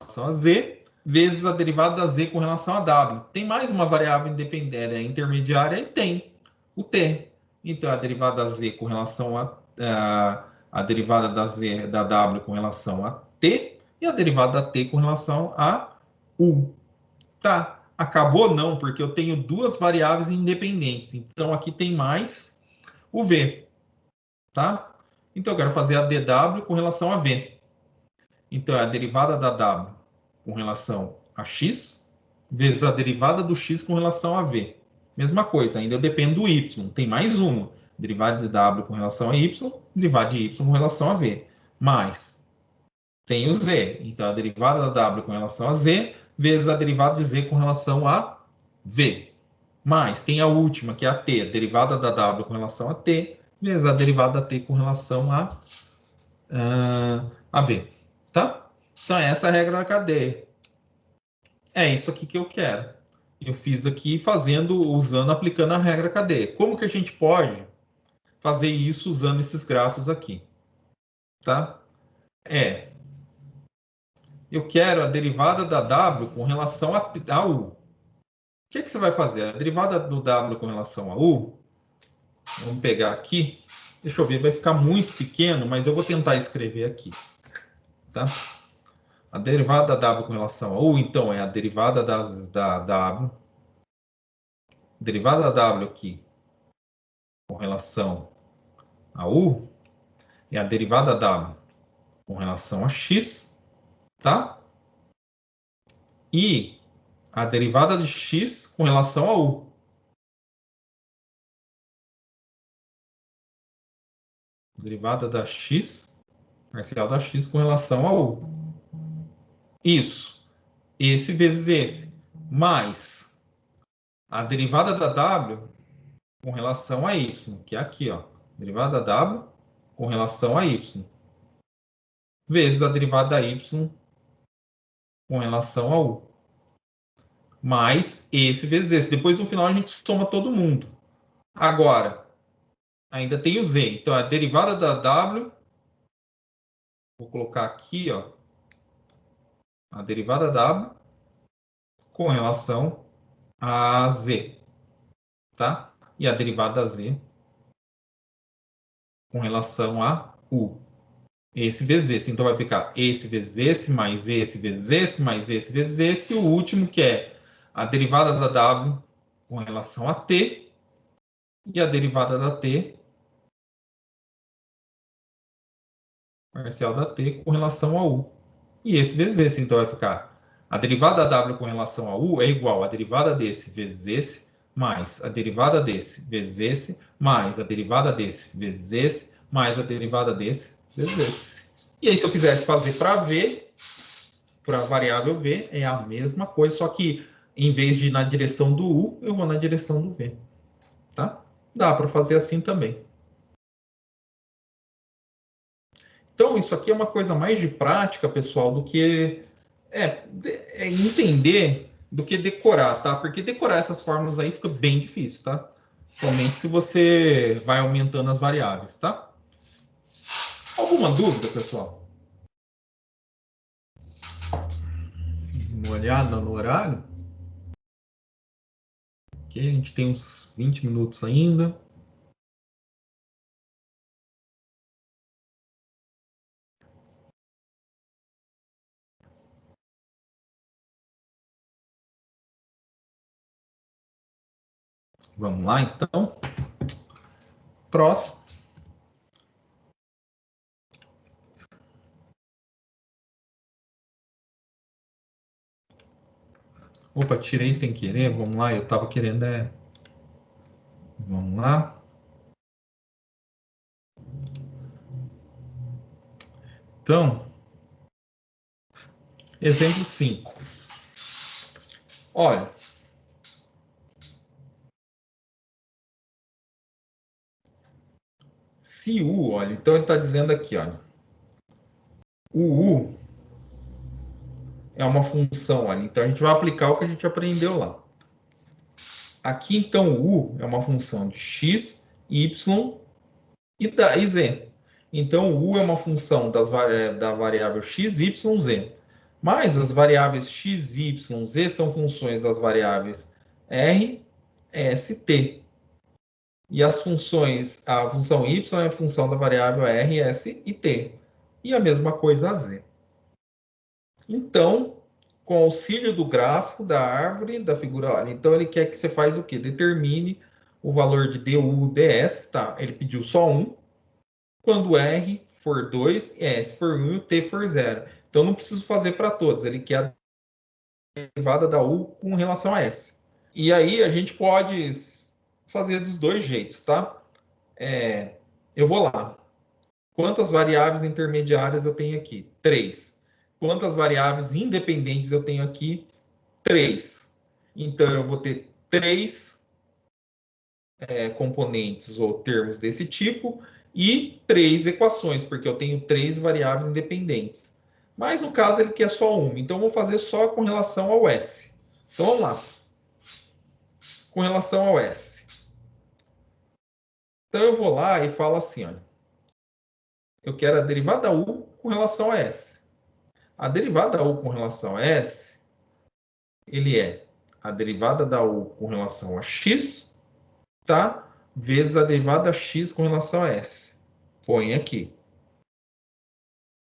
relação a Z, vezes a derivada da Z com relação a W. Tem mais uma variável independente, intermediária? Aí tem. O T. Então, a derivada da Z com relação a derivada da Z da W com relação a T e a derivada da T com relação a U. Tá? Acabou? Não, porque eu tenho 2 variáveis independentes. Então, aqui tem mais o V. Tá? Então, eu quero fazer a dW com relação a V. Então, é a derivada da W com relação a X, vezes a derivada do X com relação a V. Mesma coisa, ainda eu dependo do Y. Tem mais uma. Derivada de W com relação a Y, derivada de Y com relação a V. Mais, tem o Z. Então, a derivada da W com relação a Z, vezes a derivada de Z com relação a V. Mais, tem a última, que é a T. A derivada da W com relação a T, vezes a derivada da T com relação a V. Tá? Então, essa é a regra da cadeia. É isso aqui que eu quero. Eu fiz aqui aplicando a regra da cadeia. Como que a gente pode fazer isso usando esses grafos aqui? Tá? Eu quero a derivada da W com relação a U. O que você vai fazer? A derivada do W com relação a U, vamos pegar aqui. Deixa eu ver, vai ficar muito pequeno, mas eu vou tentar escrever aqui. Tá? A derivada da W com relação a U, então, é a derivada da W. Derivada da W aqui com relação a U é a derivada da W com relação a X, tá? E a derivada de X com relação a U. Derivada da X, parcial da X com relação a U. Isso. Esse vezes esse. Mais a derivada da W com relação a Y, que é aqui, ó. Derivada da W com relação a Y. Vezes a derivada da Y com relação a U. Mais esse vezes esse. Depois, no final, a gente soma todo mundo. Agora, ainda tem o Z. Então, a derivada da W... Vou colocar aqui, ó. A derivada da W com relação a Z. Tá? E a derivada da Z com relação a U. Esse vezes esse. Então, vai ficar esse vezes esse, mais esse vezes esse, mais esse vezes esse. E o último, que é a derivada da W com relação a T e a derivada da T parcial da T com relação a U. E esse vezes esse, então vai ficar a derivada da W com relação a U é igual a derivada desse vezes esse, mais a derivada desse vezes esse, mais a derivada desse vezes esse, mais a derivada desse vezes esse. E aí, se eu quisesse fazer para V, para a variável V, é a mesma coisa, só que em vez de ir na direção do U, eu vou na direção do V. Tá? Dá para fazer assim também. Então, isso aqui é uma coisa mais de prática, pessoal, do que entender do que decorar, tá? Porque decorar essas fórmulas aí fica bem difícil, tá? Somente se você vai aumentando as variáveis, tá? Alguma dúvida, pessoal? Uma olhada no horário. Ok, a gente tem uns 20 minutos ainda. Vamos lá, então. Próximo. Opa, tirei sem querer. Vamos lá, eu estava querendo... Vamos lá. Então, exemplo 5. Olha. Se U, olha, então ele está dizendo aqui, olha. O U é uma função, olha. Então a gente vai aplicar o que a gente aprendeu lá. Aqui, então, o U é uma função de x, y e z. Então, o U é uma função da variável x, y, z. Mas as variáveis x, y, z são funções das variáveis r, s, t. E as funções, a função y é a função da variável r, s e t. E a mesma coisa a z. Então, com auxílio do gráfico, da árvore, da figura... Então, ele quer que você faz o quê? Determine o valor de du, ds, tá? Ele pediu só 1. Quando r for 2, s for 1 e o t for 0. Então, não preciso fazer para todos. Ele quer a derivada da u com relação a s. E aí, a gente pode fazer dos dois jeitos, tá? Eu vou lá. Quantas variáveis intermediárias eu tenho aqui? 3. Quantas variáveis independentes eu tenho aqui? 3. Então, eu vou ter 3 componentes ou termos desse tipo e 3 equações, porque eu tenho 3 variáveis independentes. Mas, no caso, ele quer só uma. Então, eu vou fazer só com relação ao S. Então, vamos lá. Com relação ao S. Então, eu vou lá e falo assim, olha. Eu quero a derivada U com relação a S. A derivada da U com relação a S, ele é a derivada da U com relação a x, tá? Vezes a derivada x com relação a s. Põe aqui.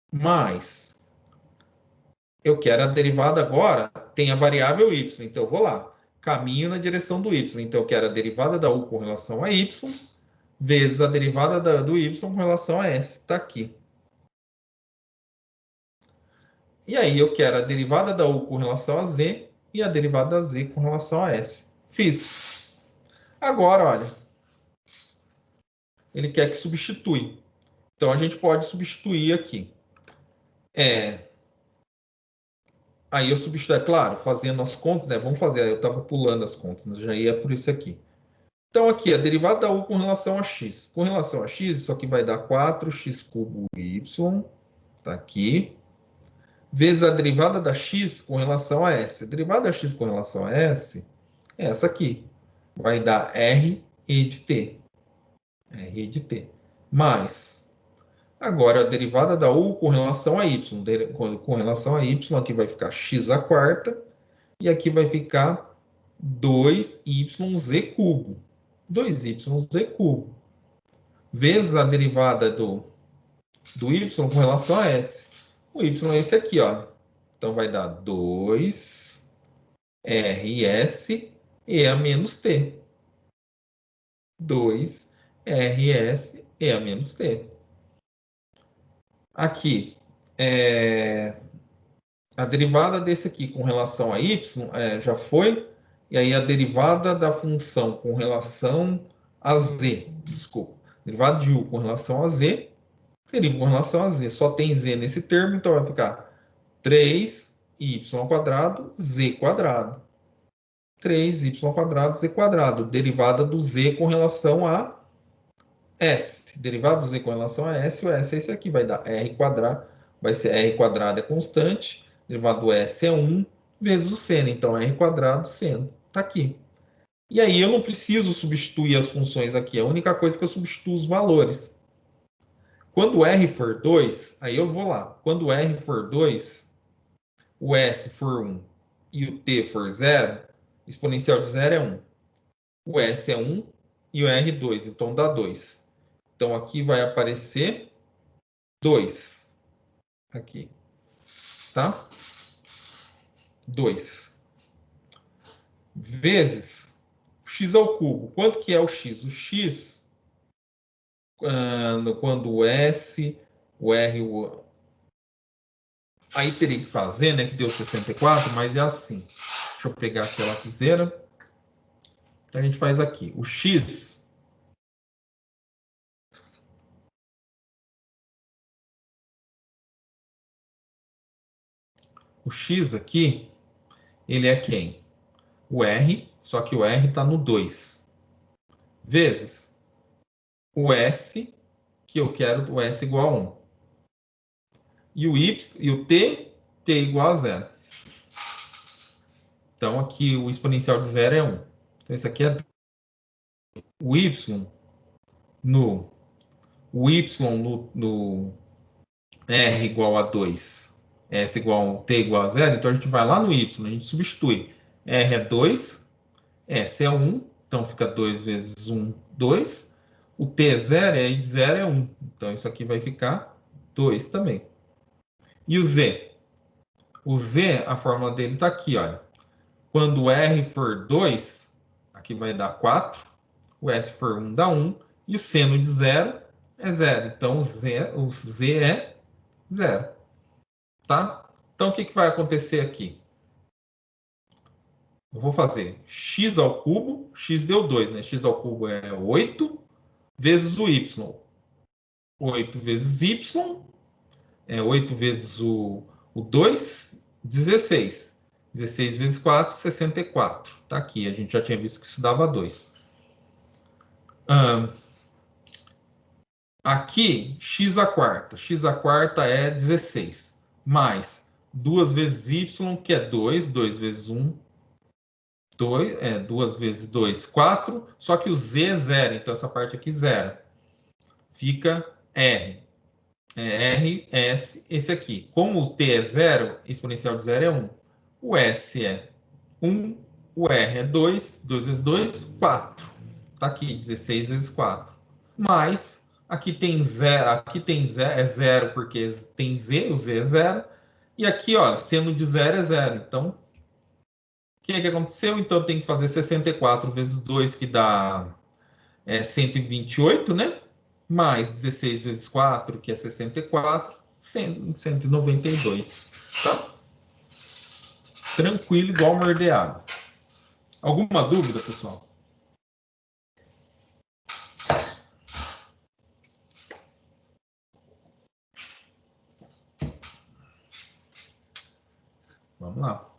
Mas eu quero a derivada agora, tem a variável y, então eu vou lá. Caminho na direção do y, então eu quero a derivada da U com relação a y, vezes a derivada do y com relação a s. Está aqui. E aí eu quero a derivada da U com relação a z e a derivada da z com relação a s. Fiz. Agora, olha. Ele quer que substitui. Então, a gente pode substituir aqui. Aí eu substituo, é claro, fazendo as contas, né? Vamos fazer, eu estava pulando as contas, já ia por isso aqui. Então, aqui, a derivada da U com relação a x. Com relação a x, isso aqui vai dar 4x cubo y, tá aqui, vezes a derivada da x com relação a s. A derivada da x com relação a s é essa aqui. Vai dar r e de t. R de t. Mais, agora a derivada da U com relação a y. Com relação a y, aqui vai ficar x à quarta. E aqui vai ficar 2yz cubo. 2yz cubo. Vezes a derivada do y com relação a s. O y é esse aqui, ó. Então vai dar 2 RS EA menos T. 2 RS EA menos T. Aqui, a derivada desse aqui com relação a y já foi, e aí a derivada da função com relação a z, desculpa, derivada de u com relação a z, deriva com relação a z, só tem z nesse termo, então vai ficar 3y² z². 3y² z², derivada do z com relação a s. Derivada do z com relação a s, o s é esse aqui, vai dar r², vai ser r² é constante, derivado do s é 1, vezes o seno, então r² seno, tá aqui. E aí eu não preciso substituir as funções aqui, a única coisa que eu substituo os valores. Quando r for 2, aí eu vou lá, quando r for 2, o s for 1 e o t for 0, o exponencial de 0 é 1. O s é 1 e o r 2, então dá 2. Então, aqui vai aparecer 2. Aqui. Tá? 2. Vezes x ao cubo. Quanto que é o x? O x, quando o s, o r, o... Aí teria que fazer, né? Que deu 64, mas é assim. Deixa eu pegar aqui a lapiseira. A gente faz aqui. O x... O x aqui, ele é quem? O r, só que o r está no 2. Vezes o s, que eu quero o s igual a 1. E o y e o t igual a 0. Então, aqui o exponencial de 0 é 1. Então, isso aqui é o y no r igual a 2. S igual a 1, T igual a 0, então a gente vai lá no Y, a gente substitui. R é 2, S é 1, então fica 2 vezes 1, 2. O T é 0, e aí de 0 é 1. Então isso aqui vai ficar 2 também. E o Z? O Z, a fórmula dele está aqui, olha. Quando o R for 2, aqui vai dar 4. O S for 1 dá 1. E o seno de 0 é 0. Então o Z é 0. Tá? Então, o que vai acontecer aqui? Eu vou fazer x ao cubo, x deu 2, né? X ao cubo é 8, vezes o y. 8 vezes y, é 8 vezes o 2, 16. 16 vezes 4, 64. Tá aqui, a gente já tinha visto que isso dava 2. Aqui, x² é 16. Mais 2 vezes y, que é 2. 2 vezes 1, 2. 2 vezes 2, 4. Só que o z é 0, então essa parte aqui 0. Fica r. R, S, esse aqui. Como o t é 0, exponencial de 0 é 1. O S é 1, o R é 2. 2 vezes 2, 4. Tá aqui, 16 vezes 4. Mais... Aqui tem 0, é 0 porque tem z, o z é 0. E aqui, ó, seno de 0 é 0. Então, o que aconteceu? Então, eu tenho que fazer 64 vezes 2, que dá 128, né? Mais 16 vezes 4, que é 64, 192. Tá? Tranquilo, igual morder água. Alguma dúvida, pessoal? Vamos lá.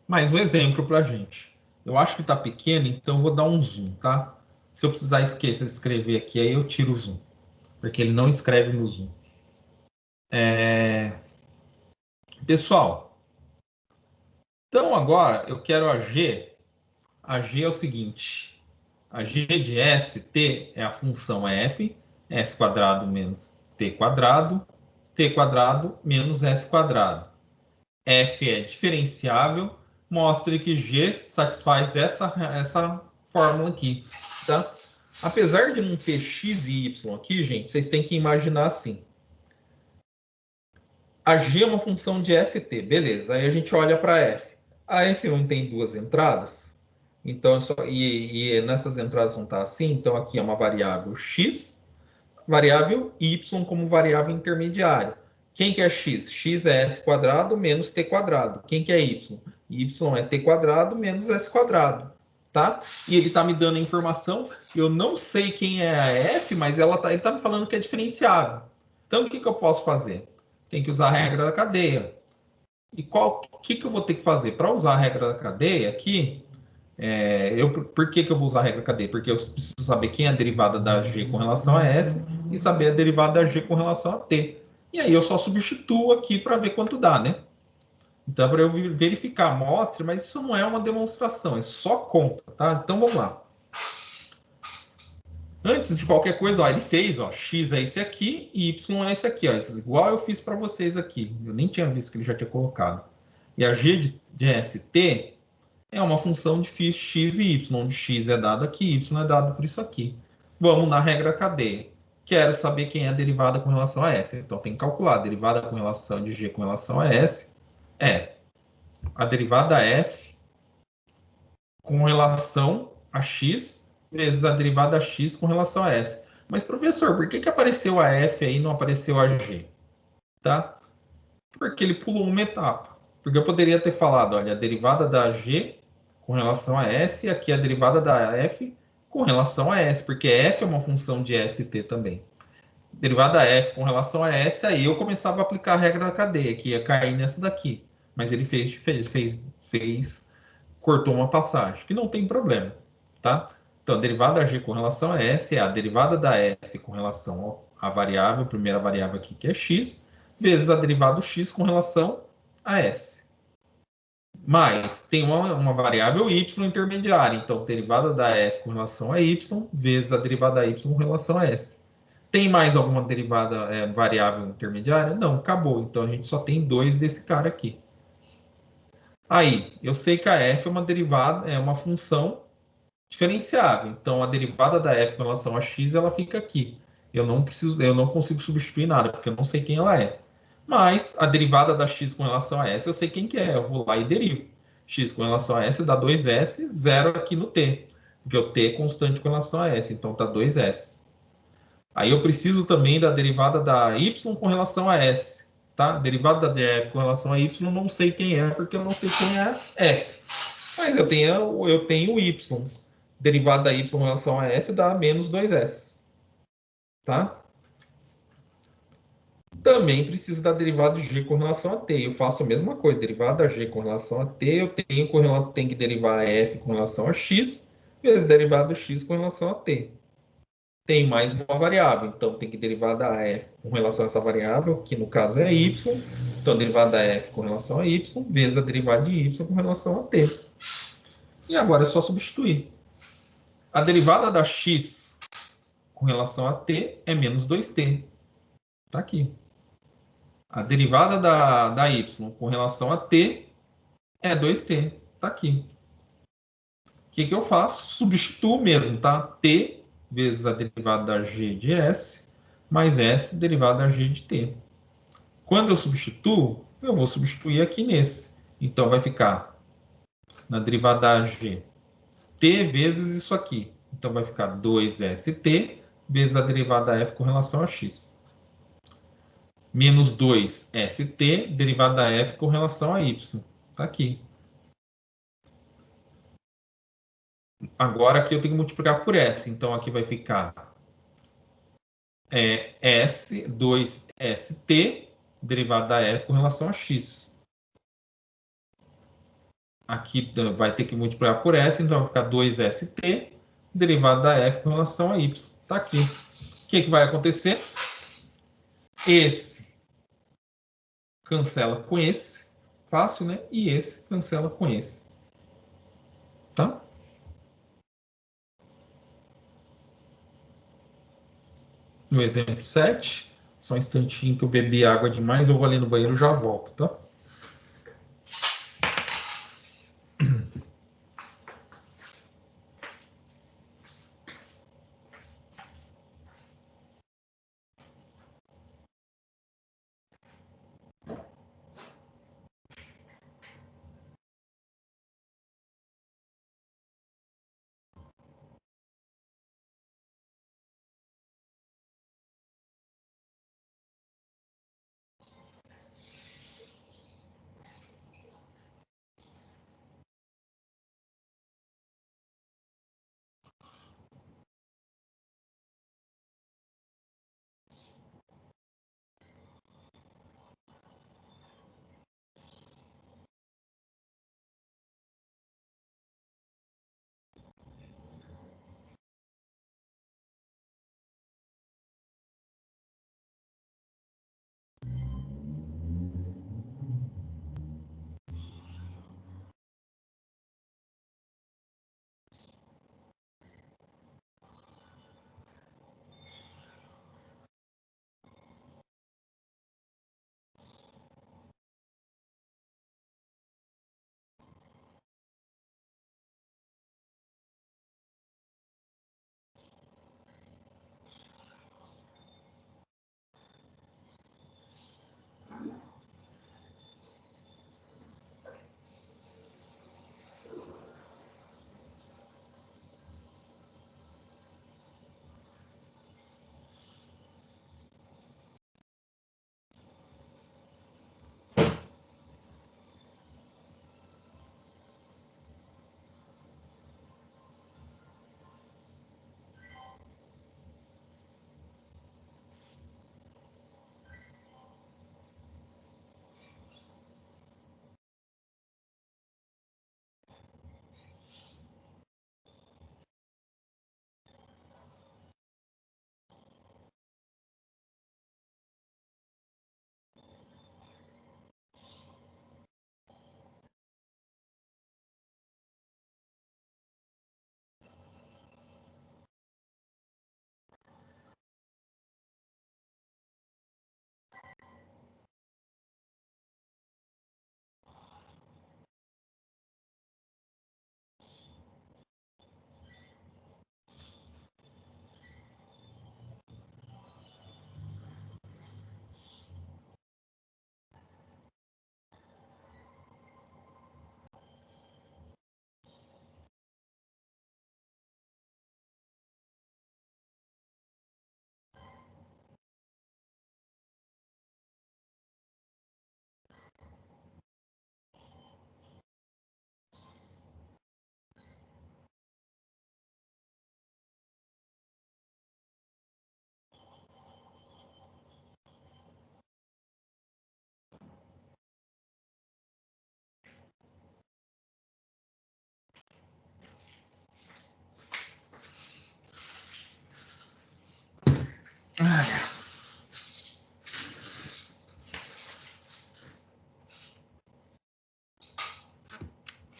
Mais um exemplo para a gente. Eu acho que está pequeno, então eu vou dar um zoom, tá? Se eu precisar escrever aqui, aí eu tiro o zoom. Porque ele não escreve no zoom. Pessoal, então agora eu quero a G. A G é o seguinte. A G de S, T, é a função f, s² menos t², t² menos s². F é diferenciável, mostre que G satisfaz essa fórmula aqui, tá? Apesar de não ter x e y aqui, gente, vocês têm que imaginar assim. A G é uma função de ST, beleza. Aí a gente olha para F. A F não tem duas entradas, então e nessas entradas vão estar assim. Então aqui é uma variável x, variável y como variável intermediária. Quem que é x? X é s quadrado menos t quadrado. Quem que é y? Y é t quadrado menos s quadrado, tá? E ele está me dando a informação. Eu não sei quem é a F, mas ele está me falando que é diferenciável. Então o que eu posso fazer? Tem que usar a regra da cadeia. E o que eu vou ter que fazer? Para usar a regra da cadeia aqui, por que eu vou usar a regra da cadeia? Porque eu preciso saber quem é a derivada da G com relação a S e saber a derivada da G com relação a T. E aí eu só substituo aqui para ver quanto dá, né? Então, para eu verificar a amostra, mas isso não é uma demonstração, é só conta, tá? Então, vamos lá. Antes de qualquer coisa, ó, ele fez, ó, x é esse aqui e y é esse aqui, ó, igual eu fiz para vocês aqui. Eu nem tinha visto que ele já tinha colocado. E a g de st é uma função de x e y, onde x é dado aqui, y é dado por isso aqui. Vamos na regra cadeia. Quero saber quem é a derivada com relação a s. Então, tem que calcular a derivada com relação de g com relação a s é a derivada f com relação a x vezes a derivada x com relação a s. Mas, professor, por que apareceu a f aí e não apareceu a g? Tá? Porque ele pulou uma etapa. Porque eu poderia ter falado, olha, a derivada da g com relação a s e aqui a derivada da f com relação a s, porque f é uma função de st também. Derivada f com relação a s, aí eu começava a aplicar a regra da cadeia, que ia cair nessa daqui. Mas ele cortou uma passagem, que não tem problema, tá? Então, a derivada da g com relação a s é a derivada da f com relação à variável, a primeira variável aqui, que é x, vezes a derivada do x com relação a s. Mas tem uma variável y intermediária, então, derivada da f com relação a y, vezes a derivada da y com relação a s. Tem mais alguma derivada variável intermediária? Não, acabou. Então, a gente só tem dois desse cara aqui. Aí, eu sei que a f é uma derivada, é uma função diferenciável. Então, a derivada da f com relação a x, ela fica aqui. Eu não consigo substituir nada, porque eu não sei quem ela é. Mas a derivada da x com relação a s, eu sei quem que é. Eu vou lá e derivo. X com relação a s dá 2s, 0 aqui no t. Porque o t é constante com relação a s, então dá 2s. Aí eu preciso também da derivada da y com relação a s. Tá? Derivada da f com relação a y, não sei quem é, porque eu não sei quem é f. Mas eu tenho y. Derivada da y com relação a s dá menos 2s. Tá? Também preciso da derivada de g com relação a t. Eu faço a mesma coisa. Derivada da g com relação a t, eu tenho que derivar f com relação a x, vezes derivada do x com relação a t. Tem mais uma variável, então tem que derivar da f com relação a essa variável, que no caso é y. Então, derivada da f com relação a y, vezes a derivada de y com relação a t. E agora é só substituir. A derivada da x com relação a t é menos 2t. Está aqui. A derivada da y com relação a t é 2t. Está aqui. O que eu faço? Substituo mesmo, tá? T vezes a derivada da g de s, mais s derivada da g de t. Quando eu substituo, eu vou substituir aqui nesse. Então, vai ficar na derivada da g t vezes isso aqui. Então, vai ficar 2st vezes a derivada da f com relação a x. Menos 2st, derivada da f com relação a y. Está aqui. Agora aqui eu tenho que multiplicar por s. Então, aqui vai ficar s, 2st, derivada da f com relação a x. Aqui vai ter que multiplicar por s, então vai ficar 2st, derivada da f com relação a y. Está aqui. O que vai acontecer? Esse cancela com esse. Fácil, né? E esse cancela com esse. Tá? No exemplo 7, só um instantinho que eu bebi água demais, eu vou ali no banheiro e já volto, tá?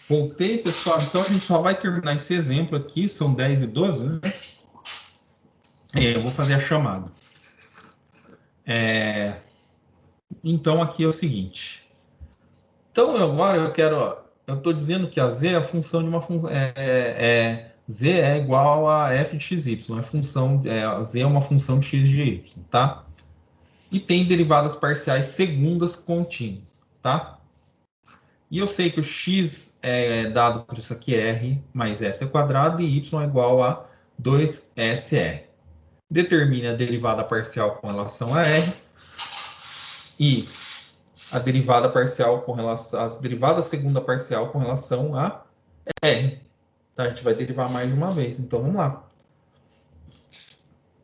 Voltei, pessoal. Então, a gente só vai terminar esse exemplo aqui. São 10 e 12, né? Eu vou fazer a chamada. Então, aqui é o seguinte. Então, agora eu quero... Eu estou dizendo que a z é a função de uma função... z é igual a f de xy. Z é uma função de x de y, tá? E tem derivadas parciais segundas contínuas, tá? E eu sei que o x é dado por isso aqui, r mais s ao quadrado, e y é igual a 2sr. Determine a derivada parcial com relação a r e a derivada parcial com relação a derivada segunda parcial com relação a r. Tá? A gente vai derivar mais de uma vez. Então vamos lá.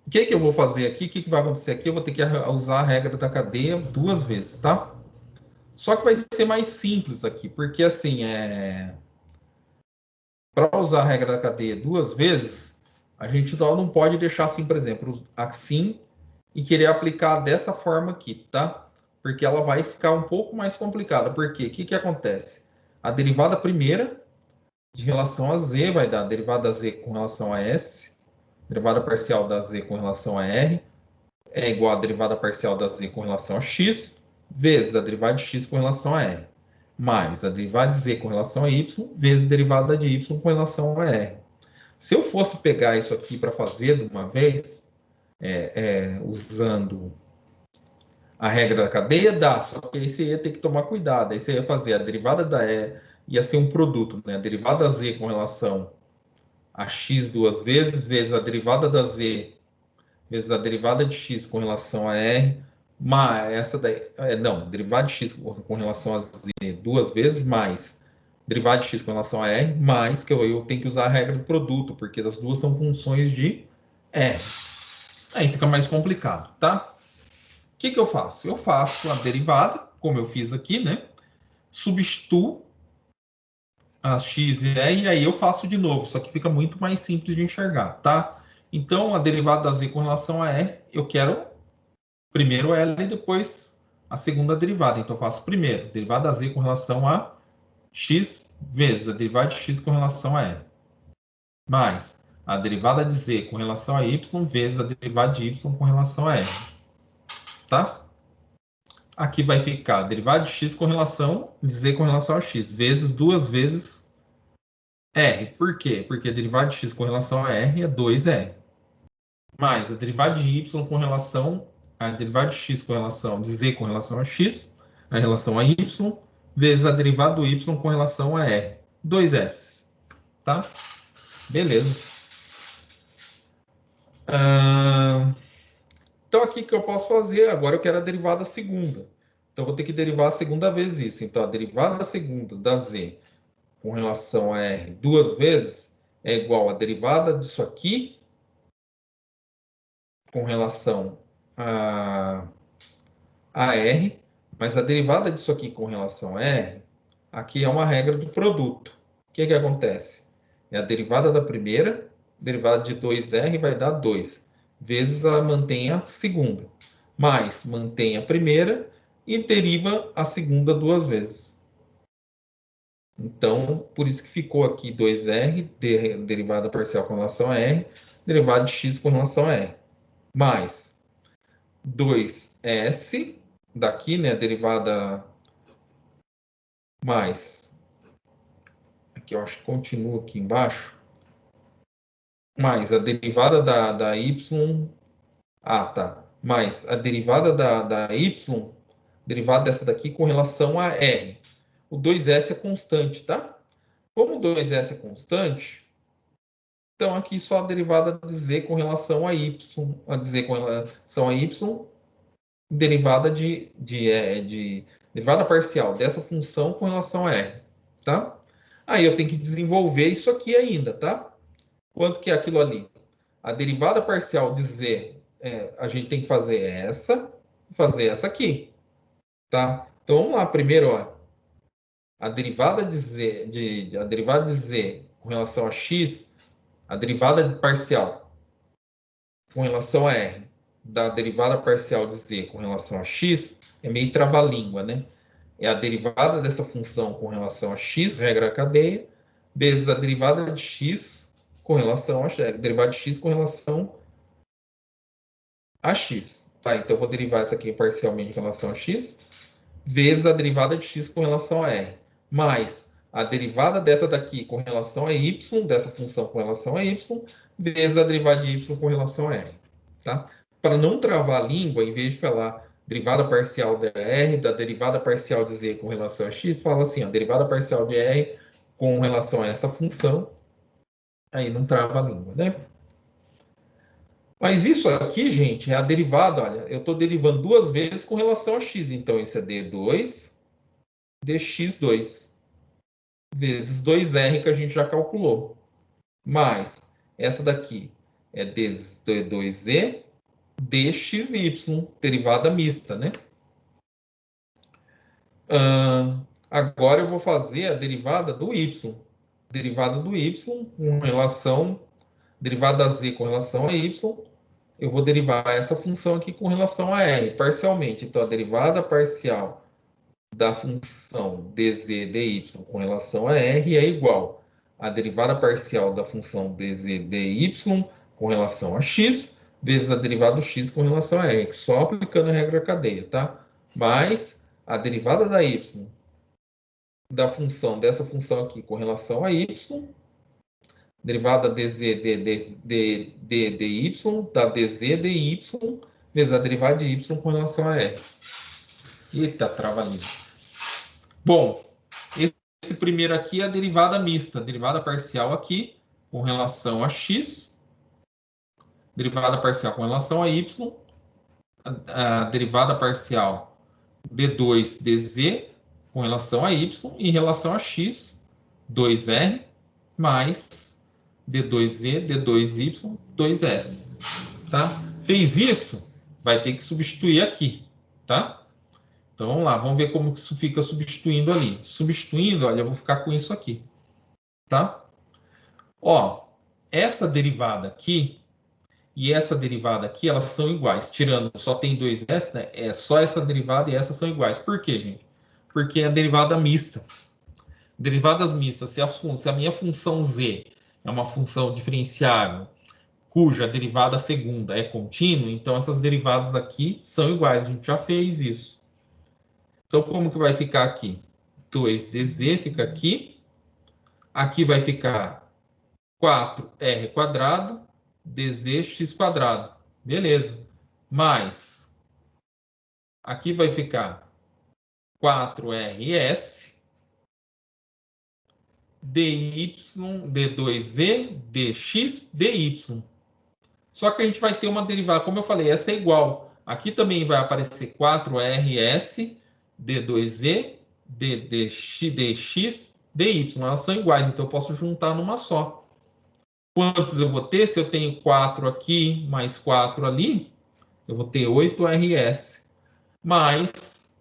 O que eu vou fazer aqui? O que vai acontecer aqui? Eu vou ter que usar a regra da cadeia duas vezes, tá? Só que vai ser mais simples aqui, porque assim, para usar a regra da cadeia duas vezes, a gente não pode deixar assim, por exemplo, assim, e querer aplicar dessa forma aqui, tá? Porque ela vai ficar um pouco mais complicada. Por quê? O que acontece? A derivada primeira de relação a z vai dar a derivada z com relação a s, derivada parcial da z com relação a r, é igual a derivada parcial da z com relação a x, vezes a derivada de x com relação a r, mais a derivada de z com relação a y, vezes a derivada de y com relação a r. Se eu fosse pegar isso aqui para fazer de uma vez, usando a regra da cadeia, dá, só que aí você ia ter que tomar cuidado. Aí você ia fazer a derivada da E, ia ser um produto, né? A derivada da Z com relação a x duas vezes a derivada da Z, vezes a derivada de x com relação a R, mais essa daí, derivada de x com relação a Z duas vezes, mais derivada de x com relação a R, mais que eu tenho que usar a regra do produto, porque as duas são funções de R. Aí fica mais complicado, tá? O que eu faço? Eu faço a derivada, como eu fiz aqui, né? Substituo a x e r, e aí eu faço de novo, só que fica muito mais simples de enxergar, tá? Então, a derivada da z com relação a r, eu quero primeiro ela e depois a segunda derivada. Então, eu faço primeiro a derivada da z com relação a x vezes a derivada de x com relação a r, mais a derivada de z com relação a y vezes a derivada de y com relação a r, tá? Aqui vai ficar a derivada de x com relação de z com relação a x, vezes duas vezes r. Por quê? Porque a derivada de x com relação a r é 2r. Mais a derivada de y com relação a derivada de x com relação de z com relação a x, a relação a y, vezes a derivada do y com relação a r. 2s. Tá? Beleza. Então, aqui o que eu posso fazer? Agora eu quero a derivada segunda. Então, eu vou ter que derivar a segunda vez isso. Então, a derivada segunda da z com relação a r duas vezes é igual a derivada disso aqui com relação a r, mas a derivada disso aqui com relação a r, aqui é uma regra do produto. O que acontece? É a derivada da primeira, derivada de 2r vai dar 2, vezes a mantém a segunda, mais mantém a primeira e deriva a segunda duas vezes. Então, por isso que ficou aqui 2r, derivada parcial com relação a r, derivada de x com relação a r, mais 2s, daqui, né, a derivada mais, aqui eu acho que continua aqui embaixo, mais a derivada da y, tá, mais a derivada da y, derivada dessa daqui com relação a r. O 2s é constante, tá? Como o 2s é constante, então aqui só a derivada de z com relação a y, a z com relação a y, derivada derivada parcial dessa função com relação a r, tá? Aí eu tenho que desenvolver isso aqui ainda, tá? Quanto que é aquilo ali? A derivada parcial de z, a gente tem que fazer essa aqui, tá? Então vamos lá, primeiro, ó, a derivada de z com relação a x, a derivada parcial com relação a r, da derivada parcial de z com relação a x é meio trava-língua, né? É a derivada dessa função com relação a x, regra da cadeia, vezes a derivada de x com relação a derivada de x com relação a x. Tá, então eu vou derivar essa aqui parcialmente com relação a x, vezes a derivada de x com relação a r, mais a derivada dessa daqui com relação a y, dessa função com relação a y, vezes a derivada de y com relação a r. Tá? Para não travar a língua, em vez de falar derivada parcial de r, da derivada parcial de z com relação a x, fala assim, a derivada parcial de r com relação a essa função, aí não trava a língua, né? Mas isso aqui, gente, é a derivada, olha, eu estou derivando duas vezes com relação a x, então isso é d2 dx2 vezes 2r que a gente já calculou, mais essa daqui é d2z dxy, derivada mista, né? Agora eu vou fazer a derivada do y. Derivada do y com relação... Derivada z com relação a y. Eu vou derivar essa função aqui com relação a r, parcialmente. Então, a derivada parcial da função dz dy com relação a r é igual à derivada parcial da função dz dy com relação a x, vezes a derivada do x com relação a r, só aplicando a regra da cadeia, tá? Mais a derivada da y, da função, dessa função aqui com relação a y, derivada dz dy, da dz dy, vezes a derivada de y com relação a r. Eita, trava ali. Bom, esse primeiro aqui é a derivada mista, a derivada parcial aqui com relação a x, derivada parcial com relação a y, a derivada parcial d2 dz com relação a y, e em relação a x, 2r mais d2z, d2y, 2s. Tá? Fez isso, vai ter que substituir aqui, tá? Então vamos lá, vamos ver como que isso fica substituindo ali. Substituindo, olha, eu vou ficar com isso aqui, tá? Ó, essa derivada aqui e essa derivada aqui, elas são iguais. Tirando, só tem 2s, né? É só essa derivada e essa são iguais. Por quê, gente? Porque é a derivada mista. Derivadas mistas, se a minha função z é uma função diferenciável, cuja derivada segunda é contínua, então essas derivadas aqui são iguais. A gente já fez isso. Então, como que vai ficar aqui? 2dz fica aqui. Aqui vai ficar 4r² dzx². Beleza. Mais. Aqui vai ficar 4rs dy, d2z, dx, dy. Só que a gente vai ter uma derivada, como eu falei, essa é igual. Aqui também vai aparecer 4rs d2z, dx, dy. Elas são iguais, então eu posso juntar numa só. Quantos eu vou ter? Se eu tenho 4 aqui, mais 4 ali, eu vou ter 8rs, mais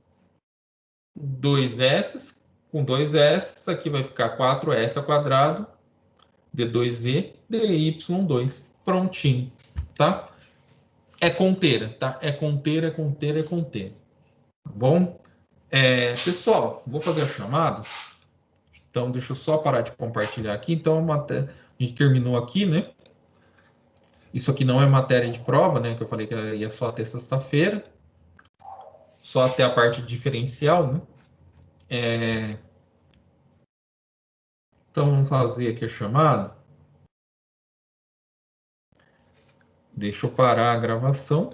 2s, com 2s, aqui vai ficar 4s², d2z, dy2. Prontinho, tá? É conteira, tá? É conteira, é conteira, é conteira. Tá bom? Pessoal, vou fazer a chamada. Então, deixa eu só parar de compartilhar aqui. Então, a gente terminou aqui, né? Isso aqui não é matéria de prova, né? Que eu falei que ia só até sexta-feira. Só até a parte diferencial, né? Então, vamos fazer aqui a chamada. Deixa eu parar a gravação.